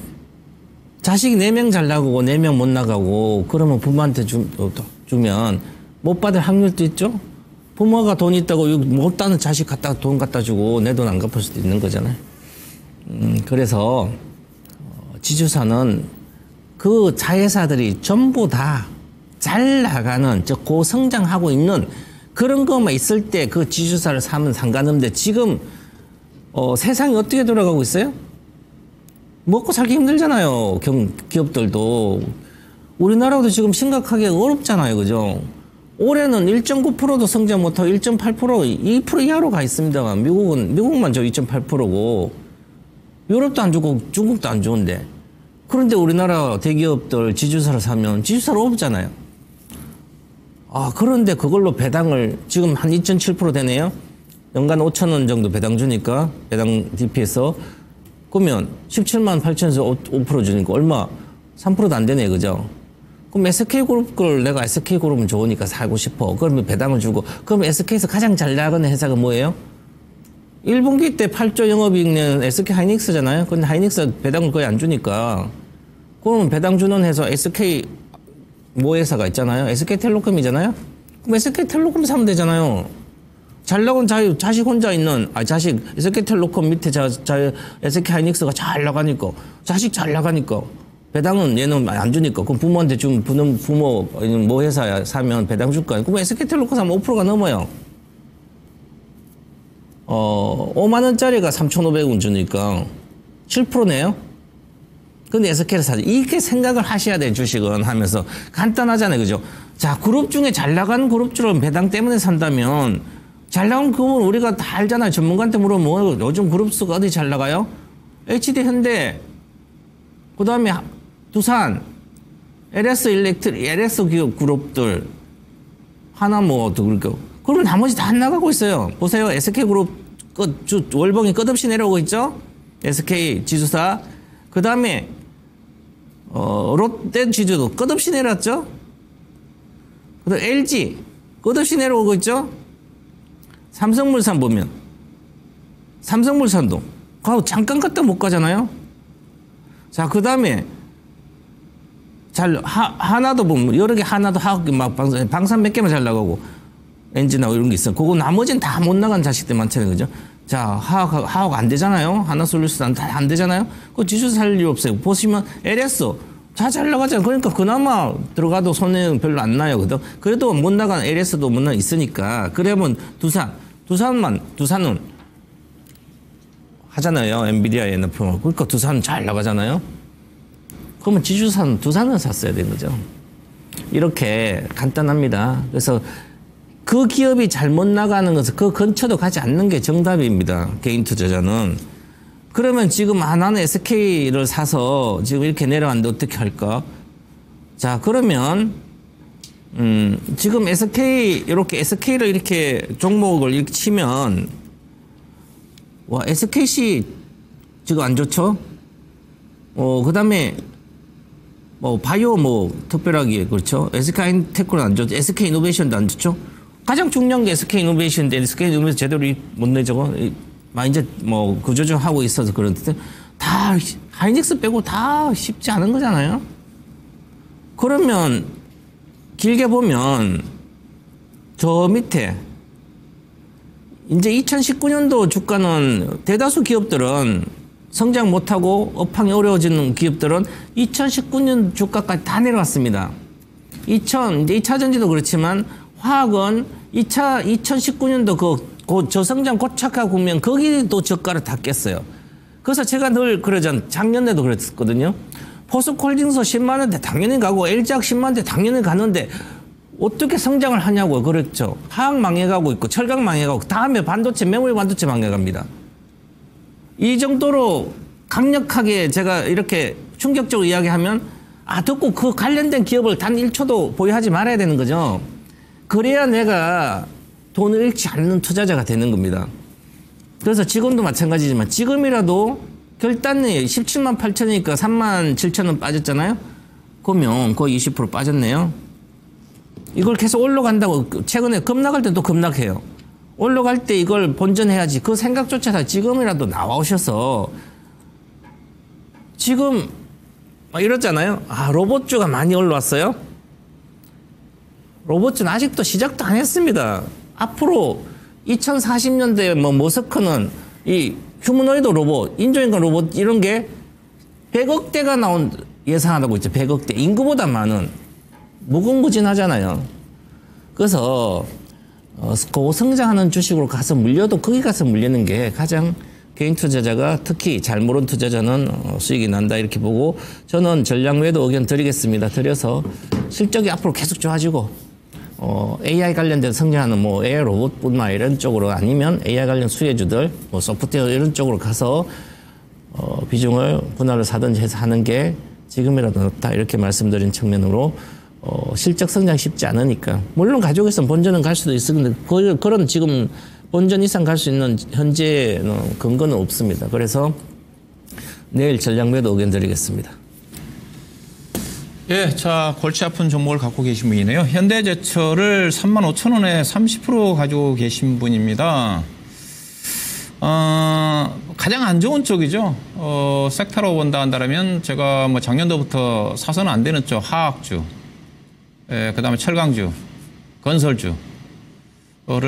자식이 4명 잘 나가고 4명 못 나가고 그러면 부모한테 주면 못 받을 확률도 있죠? 부모가 돈 있다고 못다는 자식 돈 갖다 주고 내 돈 안 갚을 수도 있는 거잖아요. 그래서 지주사는 그 자회사들이 전부 다 잘 나가는, 고성장하고 있는 그런 것만 있을 때 그 지주사를 사면 상관없는데 지금 세상이 어떻게 돌아가고 있어요? 먹고 살기 힘들잖아요. 기업들도. 우리나라도 지금 심각하게 어렵잖아요. 그죠? 올해는 1.9%도 성장 못하고 1.8%, 2% 이하로 가 있습니다. 미국만 2.8%고, 유럽도 안 좋고 중국도 안 좋은데. 그런데 우리나라 대기업들 지주사를 사면 지주사를 없잖아요. 그런데 그걸로 배당을 지금 한 2.7% 되네요. 연간 5,000원 정도 배당 주니까, 배당 DP에서. 그러면 17만 8천에서 5% 주니까 얼마? 3%도 안 되네, 그죠? 그럼 SK그룹 걸 내가 SK그룹은 좋으니까 사고 싶어. 그러면 배당을 주고. 그럼 SK에서 가장 잘 나가는 회사가 뭐예요? 1분기 때 8조 영업이익 낸 SK하이닉스잖아요. 근데 하이닉스 배당을 거의 안 주니까. 그러면 배당 주는 회사 SK 회사가 있잖아요. SK텔레콤이잖아요. 그럼 SK텔레콤 사면 되잖아요. 잘 나간 자식 혼자 있는, SK텔레콤 밑에 SK하이닉스가 잘 나가니까. 자식 잘 나가니까. 배당은 얘는 안 주니까. 그럼 부모한테 주면 부모 회사야 사면 배당 줄 거 아니에요. 그럼 SK텔레콤 사면 5%가 넘어요. 5만 원짜리가 3,500원 주니까 7%네요. 근데 SK를 사죠. 이렇게 생각을 하셔야 돼요. 주식은 하면서 간단하잖아요. 그죠? 자, 그룹 중에 잘 나가는 그룹주를 배당 때문에 산다면 잘 나온 그룹은 우리가 다 알잖아요. 전문가한테 물어보면 뭐 요즘 그룹수가 어디 잘 나가요? HD 현대, 그 다음에 두산, LS 일렉트릭, LS 기업 그룹들 하나 뭐 더 그럴게요. 그러면 나머지 다 안 나가고 있어요. 보세요. SK그룹 월봉이 끝없이 내려오고 있죠. SK 지주사. 그 다음에 롯데 지주도 끝없이 내려왔죠. 그 다음 LG 끝없이 내려오고 있죠. 삼성물산 보면 삼성물산도 잠깐 갔다 못 가잖아요. 자, 그 다음에 하나도 보면 여러 개 하나도 하고 막 방산 몇 개만 잘 나가고 엔진하고 이런 게 있어. 그거 나머지는 다 못 나간 자식들 많잖아요, 그죠? 자, 하하고 안 되잖아요. 하나솔루션 다 안 되잖아요. 그 지수 살 일 없어요. 보시면 LS 다 잘 나가잖아요. 그러니까 그나마 들어가도 손해는 별로 안 나요, 그래도 못 나간 LS도 못 나가 있으니까. 그러면 두산은 하잖아요. 엔비디아 NFL. 그러니까 두산은 잘 나가잖아요. 그러면 지주사는 두산을 샀어야 되는 거죠. 이렇게 간단합니다. 그래서 그 기업이 잘못 나가는 것은 그 근처도 가지 않는 게 정답입니다. 개인 투자자는. 그러면 지금 하나는 SK를 사서 지금 이렇게 내려왔는데 어떻게 할까? 자, 그러면 지금 SK를 이렇게 종목을 이렇게 치면 와, SKC 지금 안 좋죠? 그 다음에 바이오 특별하게 그렇죠? SK하이테크는 안 좋죠? SK이노베이션도 안 좋죠? 가장 중요한 게 SK이노베이션인데 SK이노베이션 제대로 못 내죠. 이제 구조조정 하고 있어서 그런데 다 하이닉스 빼고 다 쉽지 않은 거잖아요. 그러면 길게 보면 저 밑에 이제 2019년도 주가는 대다수 기업들은 성장 못하고 업황이 어려워지는 기업들은 2019년 주가까지 다 내려왔습니다. 이제 2차전지도 그렇지만 화학은 2019년도 그 저성장 고착화 국면 거기도 저가를 다 깼어요. 그래서 제가 늘 그러잖아요. 작년에도 그랬거든요. 포스코홀딩스 10만 원대 당연히 가고 LG화학 10만 원대 당연히 가는데 어떻게 성장을 하냐고요. 그렇죠. 화학 망해가고 있고 철강 망해가고 다음에 메모리 반도체 망해갑니다. 이 정도로 강력하게 제가 이렇게 충격적으로 이야기하면 듣고 그 관련된 기업을 단 1초도 보유하지 말아야 되는 거죠. 그래야 내가 돈을 잃지 않는 투자자가 되는 겁니다. 그래서 지금도 마찬가지지만 지금이라도 결단이 17만 8천이니까 3만 7천 원 빠졌잖아요. 그러면 거의 20% 빠졌네요. 이걸 계속 올라간다고 최근에 급락할 때 또 급락해요. 올라갈 때 이걸 본전해야지 그 생각조차 지금이라도 나오셔서 지금 이렇잖아요. 로봇주가 많이 올라왔어요. 로봇주는 아직도 시작도 안 했습니다. 앞으로 2040년대에 머스크는 이 휴머노이드 로봇, 인조인간 로봇 이런 게 100억대가 예상하고 있죠. 100억대. 인구보다 많은. 무궁무진하잖아요. 그래서 고성장하는 주식으로 가서 물려도 거기 가서 물리는 게 가장 개인 투자자가 특히 잘 모르는 투자자는 수익이 난다 이렇게 보고 저는 전략 매도 의견 드리겠습니다. 드려서 실적이 앞으로 계속 좋아지고 AI 관련된 성장하는 AI 로봇뿐만 이런 쪽으로 아니면 AI 관련 수혜주들 소프트웨어 이런 쪽으로 가서 비중을 분할을 사든지 해서 하는 게 지금이라도 낫다 이렇게 말씀드린 측면으로 실적 성장 쉽지 않으니까 물론 가지고있으면 본전은 갈 수도 있었는데 그런 지금 본전 이상 갈 수 있는 현재 근거는 없습니다. 그래서 내일 전략 매도 의견 드리겠습니다. 예, 자 골치 아픈 종목을 갖고 계신 분이네요. 현대제철을 35,000원에 30% 가지고 계신 분입니다. 가장 안 좋은 쪽이죠. 섹터로 본다 한다면 제가 작년도부터 사서는 안 되는 쪽 화학주, 그 다음에 철강주, 건설주를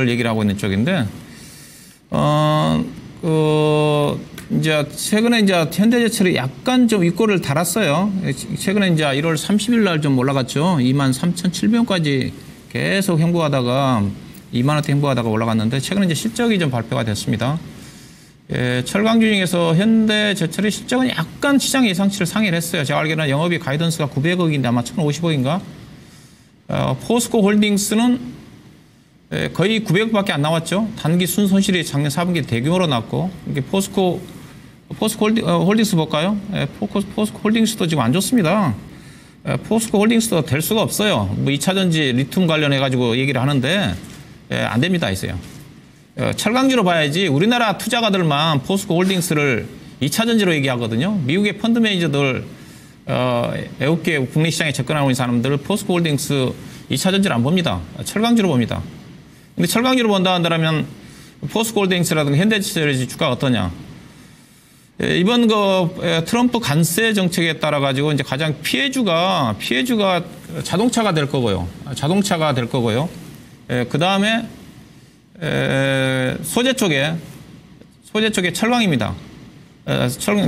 얘기를 하고 있는 쪽인데, 이제 최근에 이제 현대제철이 약간 좀 윗골을 달았어요. 최근에 이제 1월 30일 날 좀 올라갔죠. 23,700원까지 계속 행보하다가 2만 원대 행보하다가 올라갔는데 최근에 이제 실적이 좀 발표가 됐습니다. 철강주 중에서 현대제철의 실적은 약간 시장 예상치를 상회를 했어요. 제가 알기로는 영업이 가이던스가 900억인데 아마 1,050억인가? 포스코 홀딩스는 거의 900억밖에 안 나왔죠. 단기 순손실이 작년 4분기 대규모로 났고, 이게 포스코 홀딩스 볼까요? 포스코 홀딩스도 지금 안 좋습니다. 포스코 홀딩스도 될 수가 없어요. 뭐 2차전지 리튬 관련해가지고 얘기를 하는데, 안 됩니다, 있어요. 철강주로 봐야지 우리나라 투자가들만 포스코 홀딩스를 2차전지로 얘기하거든요. 미국의 펀드 매니저들, 애국계 국내 시장에 접근하고 있는 사람들 포스코 홀딩스 2차전지를 안 봅니다. 철강주로 봅니다. 근데 철강주로 본다 한다면 포스코 홀딩스라든가 현대제철의 주가가 어떠냐? 이번 트럼프 관세 정책에 따라 가지고 이제 가장 피해주가 자동차가 될 거고요. 그 다음에 소재 쪽에 철강입니다.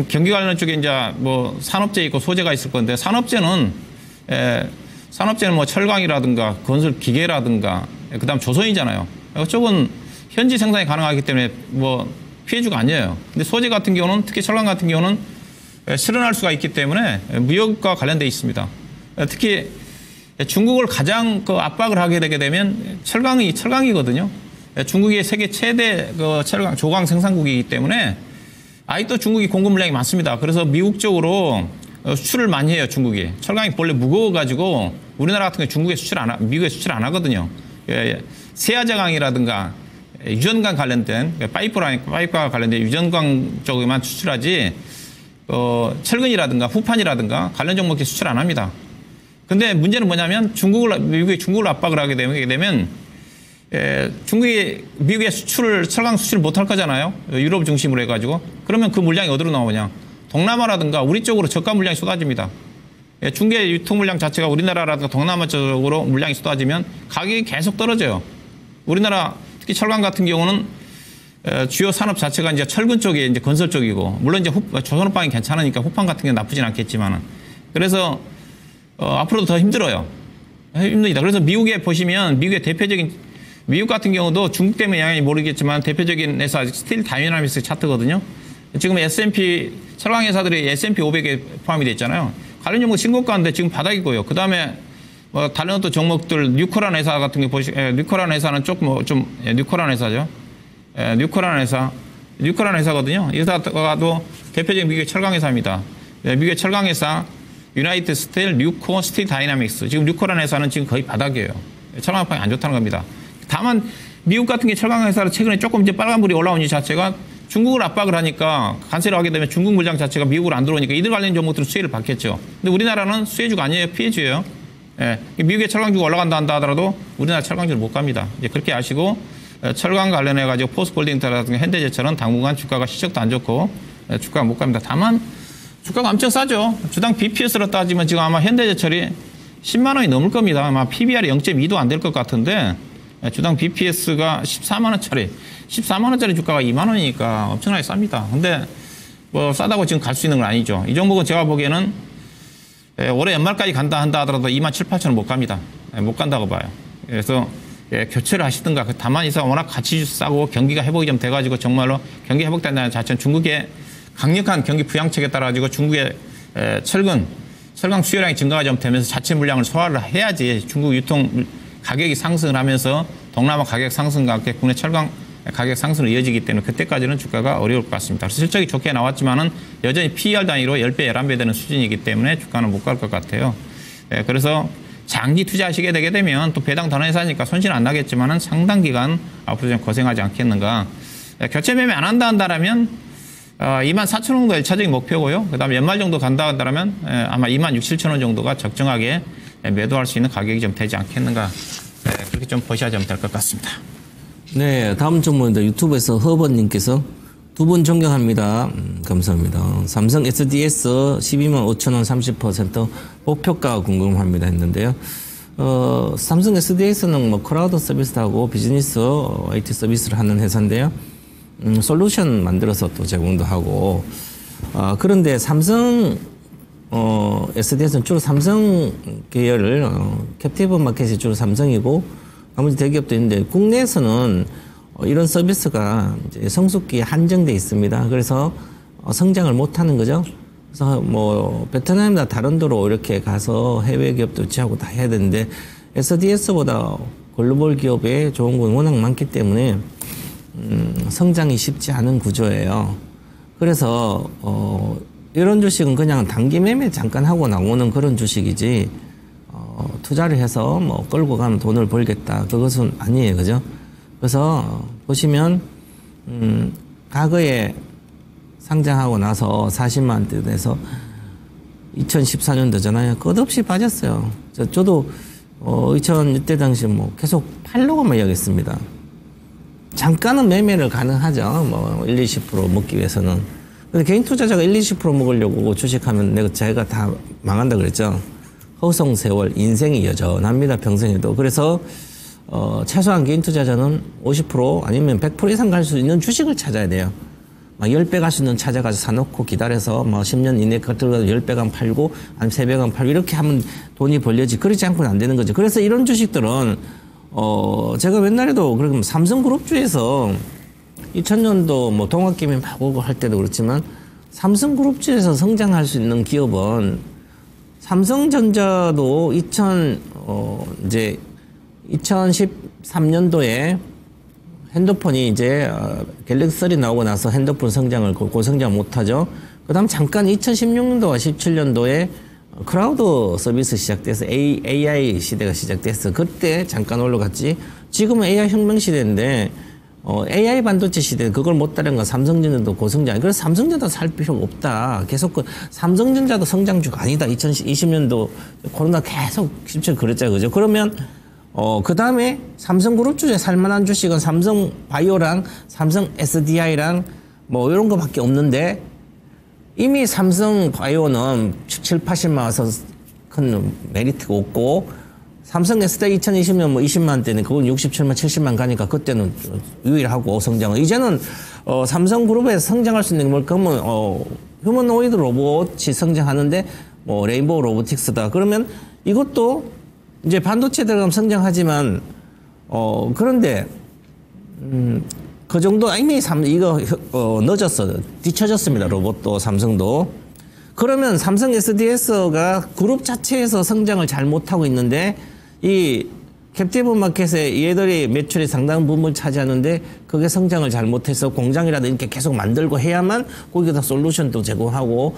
경기 관련 쪽에 이제 뭐 산업재 있고 소재가 있을 건데 산업재는 뭐 철강이라든가 건설 기계라든가 그다음 조선이잖아요. 이쪽은 현지 생산이 가능하기 때문에 뭐 피해주가 아니에요. 근데 소재 같은 경우는 특히 철강 같은 경우는 실현할 수가 있기 때문에 무역과 관련돼 있습니다. 특히 중국을 가장 압박을 하게 되게 되면 철강이거든요. 중국이 세계 최대 철강 조강 생산국이기 때문에 아직도 중국이 공급 물량이 많습니다. 그래서 미국 쪽으로 수출을 많이 해요. 중국이 철강이 본래 무거워가지고 우리나라 같은 경우 미국에 수출 안 하거든요. 세아제강이라든가 유전광 관련된 파이프와 관련된 유전광 쪽에만 수출하지 철근이라든가 후판이라든가 관련 종목에 수출 안 합니다. 근데 문제는 뭐냐면 미국이 중국을 압박을 하게 되면 중국이 미국의 철강 수출을 못할 거잖아요. 유럽 중심으로 해가지고. 그러면 그 물량이 어디로 나오냐. 동남아라든가 우리 쪽으로 저가 물량이 쏟아집니다. 중개 유통 물량 자체가 우리나라라든가 동남아 쪽으로 물량이 쏟아지면 가격이 계속 떨어져요. 우리나라 특히 철강 같은 경우는 주요 산업 자체가 이제 철근 쪽에 이제 건설 쪽이고, 물론 이제 조선업방이 괜찮으니까 후판 같은 게 나쁘진 않겠지만은. 그래서 앞으로도 더 힘들어요. 힘듭니다. 그래서 미국에 보시면 미국 같은 경우도 중국 때문에 영향이 모르겠지만 대표적인 회사 스틸 다이나믹스 차트거든요. 지금 S&P 철강 회사들이 S&P 500에 포함이 돼 있잖아요. 관련 종목 신고가인데 지금 바닥이고요. 그 다음에 뭐 다른 어떤 종목들 뉴코란 회사 같은 게 뉴코란 회사는 뉴코란 회사죠. 뉴코란 회사거든요. 이 회사도 대표적인 미국의 철강 회사입니다. 미국의 철강 회사 유나이티드 스틸, 뉴코, 스틸 다이나믹스. 지금 뉴코란 회사는 지금 거의 바닥이에요. 철강업황이 안 좋다는 겁니다. 다만 미국 같은 게 철강 회사를 최근에 조금 이제 빨간불이 올라온 이 자체가 중국을 압박을 하니까 관세를 하게 되면 중국 물량 자체가 미국으로 안 들어오니까 이들 관련 종목들은 수혜를 받겠죠. 근데 우리나라는 수혜주가 아니에요. 피해주예요. 미국의 철강주가 올라간다 한다 하더라도 우리나라 철강주를 못 갑니다. 이제 그렇게 아시고 철강 관련해가지고 포스코홀딩스라든가 현대제철은 당분간 주가가 시적도 안 좋고 주가가 못 갑니다. 다만 주가가 엄청 싸죠. 주당 BPS로 따지면 지금 아마 현대제철이 10만 원이 넘을 겁니다. 아마 PBR이 0.2도 안 될 것 같은데 주당 BPS가 14만 원짜리 주가가 2만 원이니까 엄청나게 쌉니다. 근데 뭐 싸다고 지금 갈 수 있는 건 아니죠. 이 종목은 제가 보기에는 올해 연말까지 간다 한다 하더라도 2만 7, 8천 원 못 갑니다. 못 간다고 봐요. 그래서 교체를 하시든가. 다만 이상 워낙 가치 싸고 경기가 회복이 좀 돼가지고 정말로 경기 회복된다는 자체는 중국의 강력한 경기 부양책에 따라 가지고 중국의 철강 수요량이 증가가 좀 되면서 자체 물량을 소화를 해야지 중국 유통 가격이 상승을 하면서 동남아 가격 상승과 함께 국내 철강 가격 상승으로 이어지기 때문에 그때까지는 주가가 어려울 것 같습니다. 그래서 실적이 좋게 나왔지만은 여전히 PER 단위로 10배, 11배 되는 수준이기 때문에 주가는 못 갈 것 같아요. 그래서 장기 투자하시게 되게 되면 또 배당 더 회사니까 손실 안 나겠지만은 상당 기간 앞으로 좀 고생하지 않겠는가. 교체 매매 안 한다면 2만 4천 원 정도 1차적인 목표고요. 그 다음에 연말 정도 간다 한다면 아마 2만 6, 7천 원 정도가 적정하게 매도할 수 있는 가격이 좀 되지 않겠는가. 그렇게 좀 보셔야 좀 될 것 같습니다. 네, 다음 종목입니다. 유튜브에서 허버님께서 두 분 존경합니다. 감사합니다. 삼성 SDS 12만 5천 원 30% 목표가 궁금합니다 했는데요. 삼성 SDS는 뭐 클라우드 서비스도 하고 비즈니스 IT 서비스를 하는 회사인데요. 솔루션 만들어서 또 제공도 하고. 그런데 삼성 SDS는 주로 삼성 계열을 캡티브 마켓이 주로 삼성이고 나머지 대기업도 있는데 국내에서는 이런 서비스가 이제 성숙기에 한정돼 있습니다. 그래서 성장을 못 하는 거죠. 그래서 뭐 베트남이나 다른 데로 이렇게 가서 해외 기업도 유치하고 다 해야 되는데 SDS보다 글로벌 기업에 좋은 건 워낙 많기 때문에 성장이 쉽지 않은 구조예요. 그래서 이런 주식은 그냥 단기 매매 잠깐 하고 나오는 그런 주식이지 투자를 해서 뭐 끌고 가면 돈을 벌겠다 그것은 아니에요, 그죠? 그래서 보시면 과거에 상장하고 나서 40만 원대 돼서 2014년도잖아요. 끝없이 빠졌어요. 저도 2006대 당시 뭐 계속 팔로고만 이야기했습니다. 잠깐은 매매를 가능하죠. 뭐 1, 20% 먹기 위해서는. 근데 개인 투자자가 1, 20% 먹으려고 주식하면 제가 다 망한다 그랬죠. 허송 세월, 인생이 여전합니다. 평생에도. 그래서 최소한 개인 투자자는 50% 아니면 100% 이상 갈 수 있는 주식을 찾아야 돼요. 막 10배 갈 수 있는 찾아가서 사놓고 기다려서 뭐 10년 이내에 들어가서 10배간 팔고 아니면 3배간 팔고 이렇게 하면 돈이 벌려지. 그렇지 않고는 안 되는 거죠. 그래서 이런 주식들은 제가 옛날에도 그러면 삼성그룹주에서 2000년도 뭐 동학개미 막 오고 할 때도 그렇지만 삼성그룹주에서 성장할 수 있는 기업은 삼성전자도 이제 2013년도에 핸드폰이 이제 갤럭시 3 나오고 나서 핸드폰 성장을 고성장 못하죠. 그 다음 잠깐 2016년도와 17년도에 클라우드 서비스 시작돼서 AI 시대가 시작됐어. 그때 잠깐 올라갔지. 지금은 AI 혁명 시대인데 AI 반도체 시대 그걸 못 따라간 삼성전자도 고성장. 그래서 삼성전자 살 필요가 없다. 계속 삼성전자도 성장주가 아니다. 2020년도 코로나 계속 실제 그랬잖아요. 그죠? 그러면 그 다음에 삼성그룹 주에 살만한 주식은 삼성바이오랑 삼성 SDI랑 뭐 이런 거밖에 없는데 이미 삼성바이오는 7, 80만 와서 큰 메리트가 없고 삼성 SDI 2020년 뭐 20만 대는 그건 67만 70만 가니까 그때는 유일하고 성장은 이제는 삼성그룹에서 성장할 수 있는 게 뭘까 하면 휴머노이드 로봇이 성장하는데 뭐 레인보우 로보틱스다. 그러면 이것도 이제 반도체 들어가면 성장하지만 그런데 그 정도 이미 이거 늦었어. 뒤쳐졌습니다. 로봇도 삼성도. 그러면 삼성 SDS가 그룹 자체에서 성장을 잘 못하고 있는데 이 캡티브 마켓에 얘들이 매출이 상당한 부분을 차지하는데 그게 성장을 잘 못해서 공장이라도 이렇게 계속 만들고 해야만 거기다 솔루션도 제공하고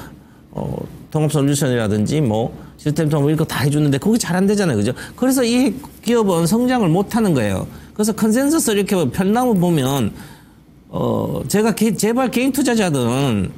통합 솔루션이라든지 뭐 시스템 통합 이런 거 다 해주는데 그게 잘 안 되잖아요. 그죠? 그래서 이 기업은 성장을 못 하는 거예요. 그래서 컨센서스 이렇게 편남을 보면 제가 제발 개인 투자자들은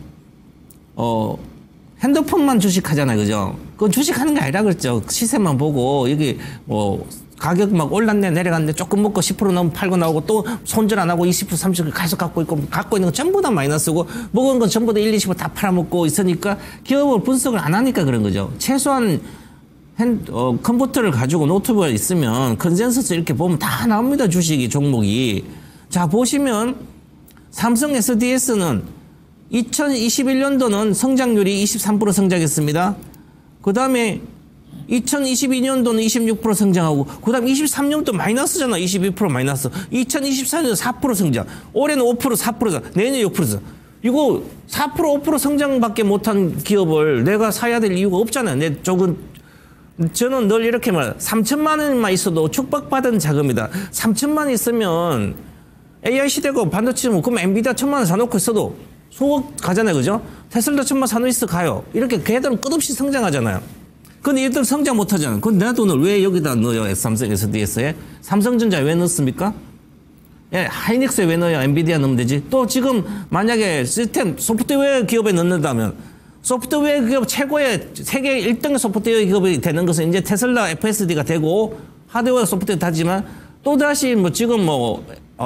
핸드폰만 주식하잖아요. 그죠? 그건 주식하는 게 아니라 그랬죠. 시세만 보고 여기 뭐 가격 막 올랐네 내려갔네 조금 먹고 10% 넘으면 팔고 나오고 또 손절 안 하고 20% 30% 계속 갖고 있고 갖고 있는 거 전부 다 마이너스고 먹은 건 전부 다 1, 20% 다 팔아먹고 있으니까 기업을 분석을 안 하니까 그런 거죠. 최소한 컴퓨터를 가지고 노트북에 있으면 컨센서스 이렇게 보면 다 나옵니다. 주식이 종목이. 자 보시면 삼성 SDS는 2021년도는 성장률이 23% 성장했습니다. 그 다음에 2022년도는 26% 성장하고 그 다음 23년도 마이너스잖아. 22% 마이너스. 2024년도 4% 성장. 올해는 5% 4%잖아. 내년에 6%잖아. 이거 4% 5% 성장밖에 못한 기업을 내가 사야 될 이유가 없잖아요. 저는 늘 이렇게 말해요. 3천만 원만 있어도 축복받은 자금이다. 3천만 원 있으면 AI 시대고 반도체 뭐 그럼 엔비디아 1,000만 원 사놓고 있어도 수억 가잖아요. 그죠? 테슬라 1,000만 원 사놓고 있어 가요. 이렇게 걔들은 끝없이 성장하잖아요. 근데 얘들 성장 못 하잖아요. 그럼 내 돈을 왜 여기다 넣어요? 삼성 SDS에? 삼성전자에 왜 넣습니까? 예, 하이닉스에 왜 넣어요? 엔비디아 넣으면 되지. 또 지금 만약에 시스템 소프트웨어 기업에 넣는다면 소프트웨어 기업 최고의 세계 1등의 소프트웨어 기업이 되는 것은 이제 테슬라 FSD가 되고 하드웨어 소프트웨어 다지만 또다시 뭐 지금 뭐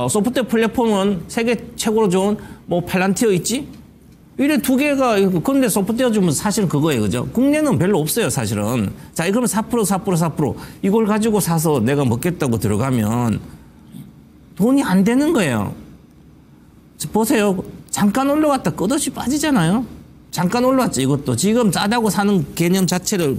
소프트웨어 플랫폼은 세계 최고로 좋은 뭐 팔란티어 있지? 이래 두 개가, 근데 소프트웨어 주면 사실은 그거예요. 그죠? 국내는 별로 없어요, 사실은. 자, 그러면 4%. 이걸 가지고 사서 내가 먹겠다고 들어가면 돈이 안 되는 거예요. 보세요. 잠깐 올라왔다 끝없이 빠지잖아요. 잠깐 올라왔죠, 이것도. 지금 싸다고 사는 개념 자체를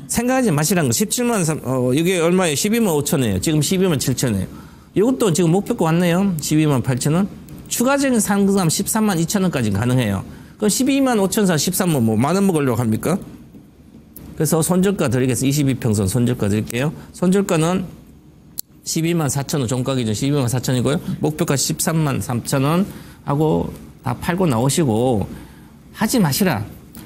생각하지 마시라는 거. 17만 3, 이게 얼마예요? 12만 5천이에요. 지금 12만 7천이에요. 이것도 지금 목표가 왔네요. 12만 8천 원. 추가적인 상승하면 13만 2천 원까지 가능해요. 그럼 12만 5천 사 13만 뭐 만 원 먹으려고 합니까? 그래서 손절가 드리겠습니다. 22평선 손절가 드릴게요. 손절가는 12만 4천 원, 종가 기준 12만 4천이고요. 목표가 13만 3천 원 하고 다 팔고 나오시고 하지 마시라.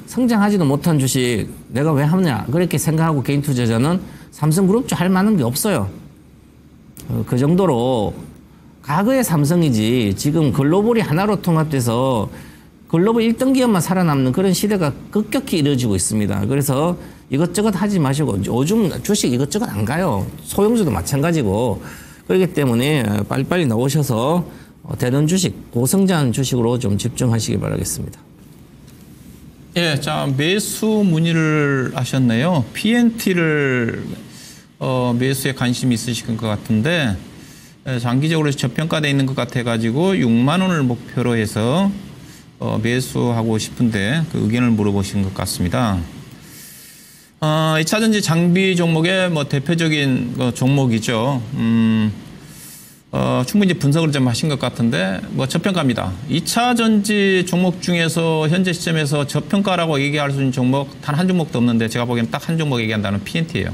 성장하지도 못한 주식 내가 왜 하느냐 그렇게 생각하고 개인 투자자는 삼성그룹주 할 만한 게 없어요. 그 정도로 과거의 삼성이지 지금 글로벌이 하나로 통합돼서 글로벌 1등 기업만 살아남는 그런 시대가 급격히 이루어지고 있습니다. 그래서 이것저것 하지 마시고 요즘 주식 이것저것 안 가요. 소형주도 마찬가지고 그렇기 때문에 빨리빨리 나오셔서 되는 주식, 고성장 주식으로 좀 집중하시기 바라겠습니다. 예, 자 매수 문의를 하셨네요. PNT를 매수에 관심이 있으신 것 같은데 장기적으로 저평가되어 있는 것 같아가지고 6만 원을 목표로 해서 매수하고 싶은데 그 의견을 물어보신 것 같습니다. 2차전지 장비 종목의 뭐 대표적인 종목이죠. 충분히 분석을 좀 하신 것 같은데 뭐 저평가입니다. 2차전지 종목 중에서 현재 시점에서 저평가라고 얘기할 수 있는 종목 단 한 종목도 없는데 제가 보기엔 딱 한 종목 얘기한다는 PNT예요.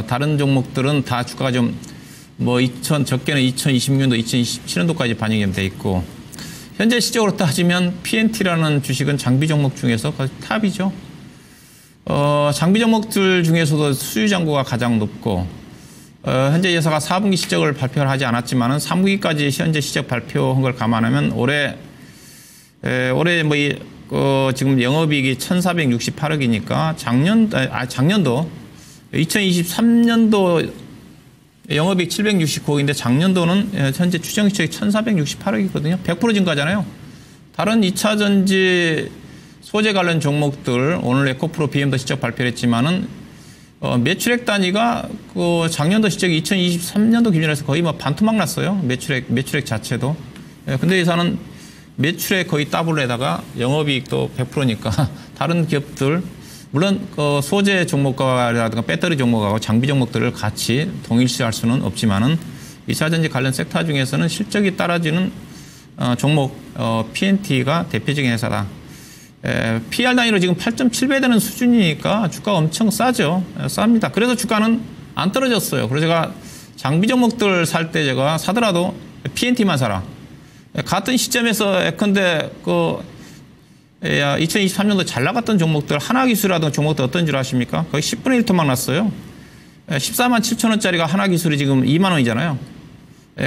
다른 종목들은 다 주가가 좀 뭐 적게는 2026년도, 2027년도까지 반영이 돼 있고 현재 시적으로 따지면 PNT라는 주식은 장비 종목 중에서 거의 탑이죠. 장비 종목들 중에서도 수주 잔고가 가장 높고 현재 회사가 4분기 실적을 발표를 하지 않았지만은 3분기까지 현재 실적 발표한 걸 감안하면 올해 뭐 지금 영업이익이 1,468억이니까 작년도 2023년도 영업이익 769억인데 작년도는 현재 추정 실적이 1,468억이거든요. 100% 증가잖아요. 다른 2차전지 소재 관련 종목들 오늘 에코프로 BM도 실적 발표를 했지만은 매출액 단위가 그 작년도 실적이 2023년도 기준에서 거의 뭐 반토막 났어요. 매출액 자체도. 근데 회사는 매출액 거의 더블에다가 영업이익도 100%니까 다른 기업들 물론 그 소재 종목과라든가 배터리 종목하고 장비 종목들을 같이 동일시할 수는 없지만은 2차전지 관련 섹터 중에서는 실적이 떨어지는 종목 PNT가 대표적인 회사다. PR 단위로 지금 8.7배 되는 수준이니까 주가가 엄청 싸죠. 쌉니다. 그래서 주가는 안 떨어졌어요. 그래서 제가 장비 종목들 살 때 제가 사더라도 PNT만 사라. 같은 시점에서 예컨대 2023년도 잘 나갔던 종목들 하나기술이라든 종목들 어떤 줄 아십니까? 거의 10분의 1 토막 났어요. 14만 7천 원짜리가 하나기술이 지금 2만 원이잖아요.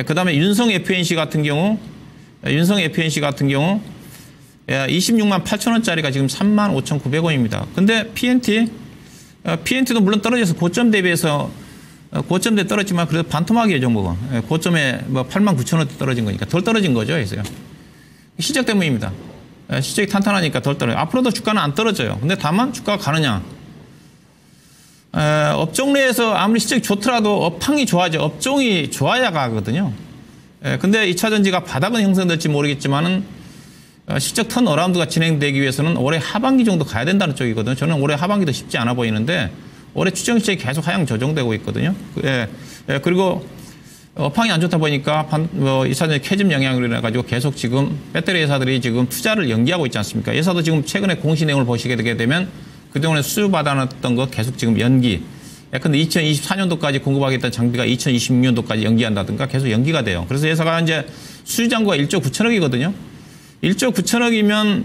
그 다음에 윤성 FNC 같은 경우 26만 8천 원짜리가 지금 3만 5,900원입니다. 근데 PNT도 물론 떨어져서 고점 대비해서 고점대 떨어지만 그래도 반토막이에요, 종목은. 고점에 뭐 8만 9천 원대 떨어진 거니까 덜 떨어진 거죠, 그래서요. 시적 때문입니다. 시적이 탄탄하니까 덜 떨어져요. 앞으로도 주가는 안 떨어져요. 근데 다만 주가가 가느냐. 업종 내에서 아무리 시적이 좋더라도 업황이 좋아야죠. 업종이 좋아야 가거든요. 근데 2차전지가 바닥은 형성될지 모르겠지만은 실적 턴어라운드가 진행되기 위해서는 올해 하반기 정도 가야 된다는 쪽이거든요. 저는 올해 하반기도 쉽지 않아 보이는데 올해 추정 실적이 계속 하향 조정되고 있거든요. 그리고 업황이 안 좋다 보니까 2차전지 캐즘 영향으로 인해가지고 계속 지금 배터리 회사들이 지금 투자를 연기하고 있지 않습니까? 회사도 지금 최근에 공시 내용을 보시게 되게 되면 그동안에 수주 받아놨던 거 계속 지금 연기. 근데 2024년도까지 공급하겠다는 장비가 2026년도까지 연기한다든가 계속 연기가 돼요. 그래서 회사가 이제 수주 잔고가 1조 9천억이거든요. 1조 9천억이면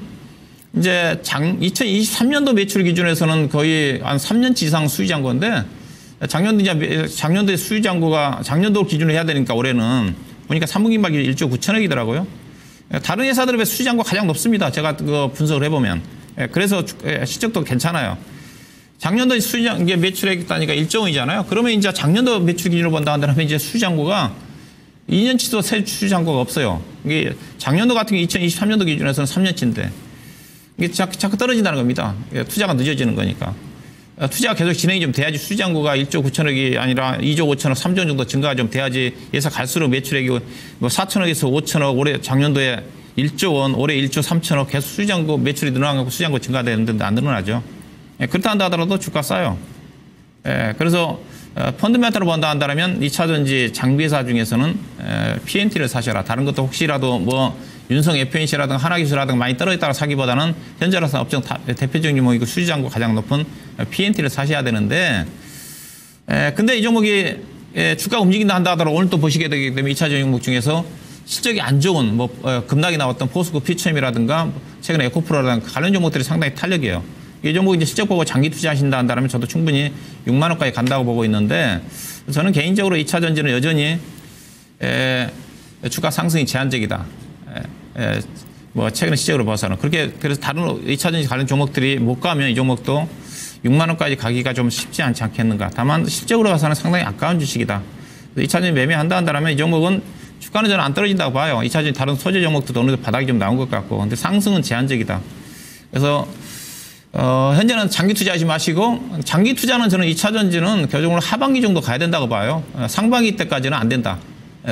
이제 2023년도 매출 기준에서는 거의 한 3년치 이상 수주 잔고인데 작년도에 수주 잔고가 작년도 기준으로 해야 되니까 올해는 보니까 3분기 말 기준 1조 9천억이더라고요. 다른 회사들에 비해 수주 잔고가 가장 높습니다. 제가 그 분석을 해보면. 그래서 실적도 괜찮아요. 작년도 수주 잔고 매출액 단위가 1조 원이잖아요. 그러면 이제 작년도 매출 기준으로 본다 한다면 이제 수주 잔고가 2년치도 새 수주 잔고가 없어요. 이게 작년도 같은 게 2023년도 기준에서는 3년치인데 이게 자꾸 떨어진다는 겁니다. 투자가 늦어지는 거니까. 투자가 계속 진행이 좀 돼야지 수주 잔고가 1조 9천억이 아니라 2조 5천억, 3조 정도 증가가 좀 돼야지 회사 갈수록 매출액이 뭐 4천억에서 5천억, 올해 작년도에 1조 원, 올해 1조 3천억 계속 수주 잔고 매출이 늘어나고 수주 잔고 증가되는데 안 늘어나죠. 그렇다 한다 하더라도 주가 싸요. 그래서 펀드멘탈로 본다 한다면 2차전지 장비회사 중에서는 PNT를 사셔라. 다른 것도 혹시라도 뭐 윤성 FNC라든가 하나기술이라든가 많이 떨어졌다가 사기보다는 현재로서 업종 대표적인 종목이고 수지장고 가장 높은 PNT를 사셔야 되는데 근데 이 종목이 주가 움직인다 한다 하더라도 오늘 또 보시게 되기 때문에 2차전 종목 중에서 실적이 안 좋은 뭐 급락이 나왔던 포스코 피처엠이라든가 최근에 에코프로라든가 관련 종목들이 상당히 탄력이에요. 이 종목 이제 실적 보고 장기 투자하신다 한다면 저도 충분히 6만 원까지 간다고 보고 있는데 저는 개인적으로 2차 전지는 여전히 주가 상승이 제한적이다. 뭐 최근에 시적으로 봐서는 그래서 다른 2차 전지 관련 종목들이 못 가면 이 종목도 6만 원까지 가기가 좀 쉽지 않지 않겠는가. 다만 실적으로 봐서는 상당히 아까운 주식이다. 2차 전지 매매한다 한다면 이 종목은 주가는 저는 안 떨어진다고 봐요. 2차 전지 다른 소재 종목도 어느 정도 바닥이 좀 나온 것 같고, 근데 상승은 제한적이다. 그래서 현재는 장기 투자하지 마시고 장기 투자는 저는 2차 전지는 결국으로 하반기 정도 가야 된다고 봐요. 상반기 때까지는 안 된다.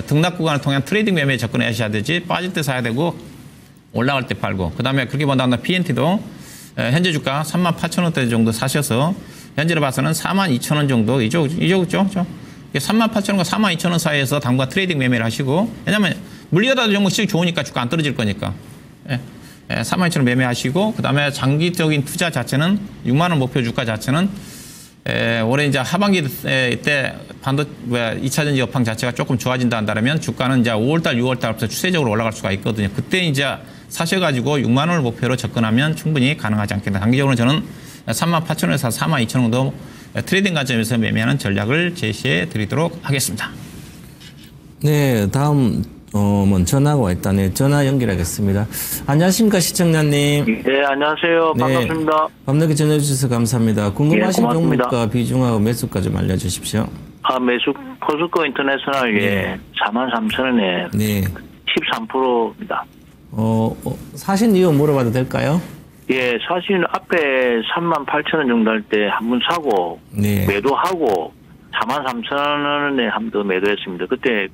등락 구간을 통한 트레이딩 매매에 접근하셔야 되지 빠질 때 사야 되고 올라갈 때 팔고 그다음에 그렇게 본다면 PNT도 현재 주가 38,000원대 정도 사셔서 현재로 봐서는 42,000원 정도 이쪽죠. 38,000원과 42,000원 사이에서 당분간 트레이딩 매매를 하시고 왜냐하면 물리가다 종목 시장이 좋으니까 주가 안 떨어질 거니까 42,000원 매매하시고 그다음에 장기적인 투자 자체는 6만 원 목표 주가 자체는 올해 이제 하반기 때 2차 전지 업황 자체가 조금 좋아진다 한다면 주가는 이제 5월달, 6월달부터 추세적으로 올라갈 수가 있거든요. 그때 이제 사셔가지고 6만 원을 목표로 접근하면 충분히 가능하지 않겠나. 단기적으로 저는 38,000원에서 42,000원 정도 트레이딩 관점에서 매매하는 전략을 제시해 드리도록 하겠습니다. 네, 다음 전화가 와 있다네. 전화 연결하겠습니다. 안녕하십니까, 시청자님. 네, 안녕하세요. 반갑습니다. 밤늦게 전해주셔서 감사합니다. 궁금하신 예, 종목과 비중하고 매수가 좀 알려주십시오. 매수 포스코 인터내셔널 네. 43,000원에 네. 13%입니다. 사신 이유 물어봐도 될까요? 예, 사실 앞에 38,000원 정도 할 때 한 번 사고 네. 매도하고 43,000원에 한 번 더 매도했습니다. 그때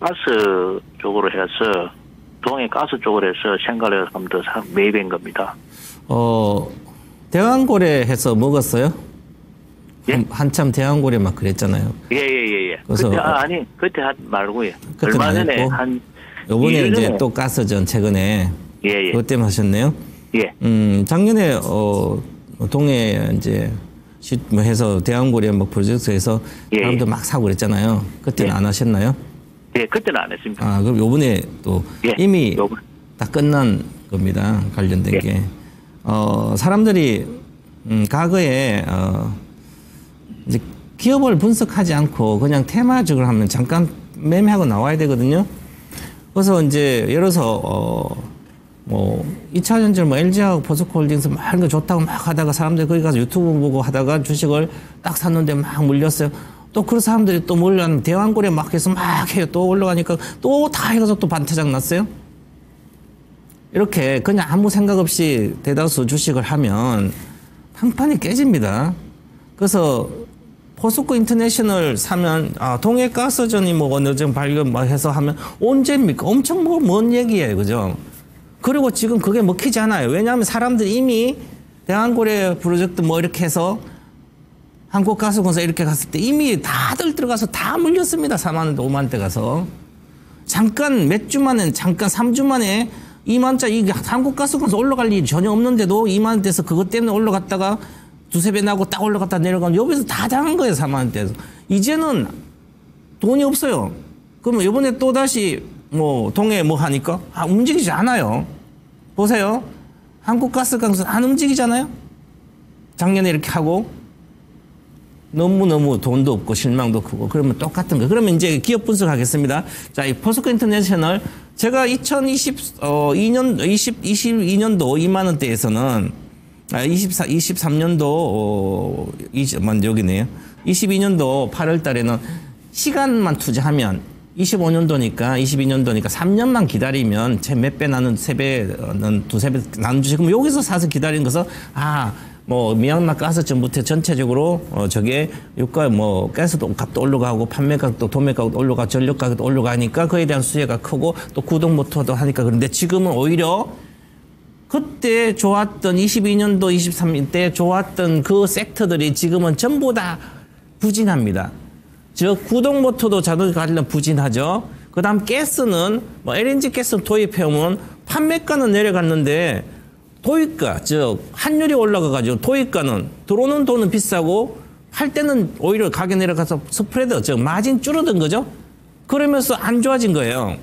가스 쪽으로 해서 동해 가스 쪽으로 해서 생각을 해서 한 번 더 매입한 겁니다. 대왕고래 해서 먹었어요? 예? 한참 대왕고래 막 그랬잖아요. 예. 그래서 그때 그때 말고요. 그때 얼마 전에 말고? 한 요번에 이제 또 가스전 최근에 예. 그것 때문에 하셨네요. 예. 작년에 동해 이제 해서 대왕고래 뭐 프로젝트에서 예. 사람들 막 사고 그랬잖아요. 그때는 예. 안 하셨나요? 예, 그때는 안 했습니다. 그럼 요번에 또 예. 이미 다 끝난 겁니다. 관련된 예. 게. 사람들이 과거에 이제 기업을 분석하지 않고 그냥 테마적으로 하면 잠깐 매매하고 나와야 되거든요. 그래서 이제 예를 들어서 뭐 2차 전지를 뭐 LG하고 포스코홀딩스 막 이런 거 좋다고 막 하다가 사람들이 거기 가서 유튜브 보고 하다가 주식을 딱 샀는데 막 물렸어요. 또 그런 사람들이 또 몰려가면 대왕고래 막 해서 막 해요. 또 올라가니까 또 다 해가지고 또 반타작 났어요. 이렇게 그냥 아무 생각 없이 대다수 주식을 하면 판판이 깨집니다. 그래서 포스코 인터내셔널 사면 동해가스전이 뭐 어느 정도 발견해서 하면 언제입니까? 엄청 먼 얘기예요. 그죠? 그리고 지금 그게 먹히지 않아요. 왜냐하면 사람들이 이미 대왕고래 프로젝트 뭐 이렇게 해서 한국가스공사 이렇게 갔을 때 이미 다들 들어가서 다 물렸습니다. 4만, 5만 대 가서. 잠깐 몇 주 만에, 잠깐 3주 만에 2만짜 이게 한국가스공사 올라갈 일이 전혀 없는데도 2만 대에서 그것 때문에 올라갔다가 두세 배 나고 딱 올라갔다 내려가면 여기서 다 당한 거예요. 4만 대에서. 이제는 돈이 없어요. 그러면 이번에 또다시 뭐 동해 뭐 하니까 움직이지 않아요. 보세요. 한국가스공사 안 움직이잖아요. 작년에 이렇게 하고 너무너무 돈도 없고 실망도 크고 그러면 똑같은 거. 그러면 이제 기업 분석하겠습니다. 자, 이 포스코 인터내셔널 제가 2022년도 2만 원대에서는 23년도 여기네요. 22년도 8월 달에는 시간만 투자하면 22년도니까 3년만 기다리면 몇 배 나는 세 배는 두세 배 나는 주식. 그럼 여기서 사서 기다리는 것은 뭐 미얀마 가스 전부터 전체적으로 저게 유가 뭐 가스 값도 올라가고 판매 가격도 도매 가격도 올라가 전력 가격도 올라가니까 그에 대한 수혜가 크고 또 구동 모터도 하니까 그런데 지금은 오히려 그때 좋았던 22년도 23년 때 좋았던 그 섹터들이 지금은 전부 다 부진합니다. 즉 구동모터도 자동차 관련 부진하죠. 그 다음 가스는 뭐 LNG 가스 도입해오면 판매가는 내려갔는데 도입가, 즉 환율이 올라가가지고 도입가는 들어오는 돈은 비싸고 팔 때는 오히려 가격 내려가서 스프레드, 즉 마진 줄어든 거죠. 그러면서 안 좋아진 거예요.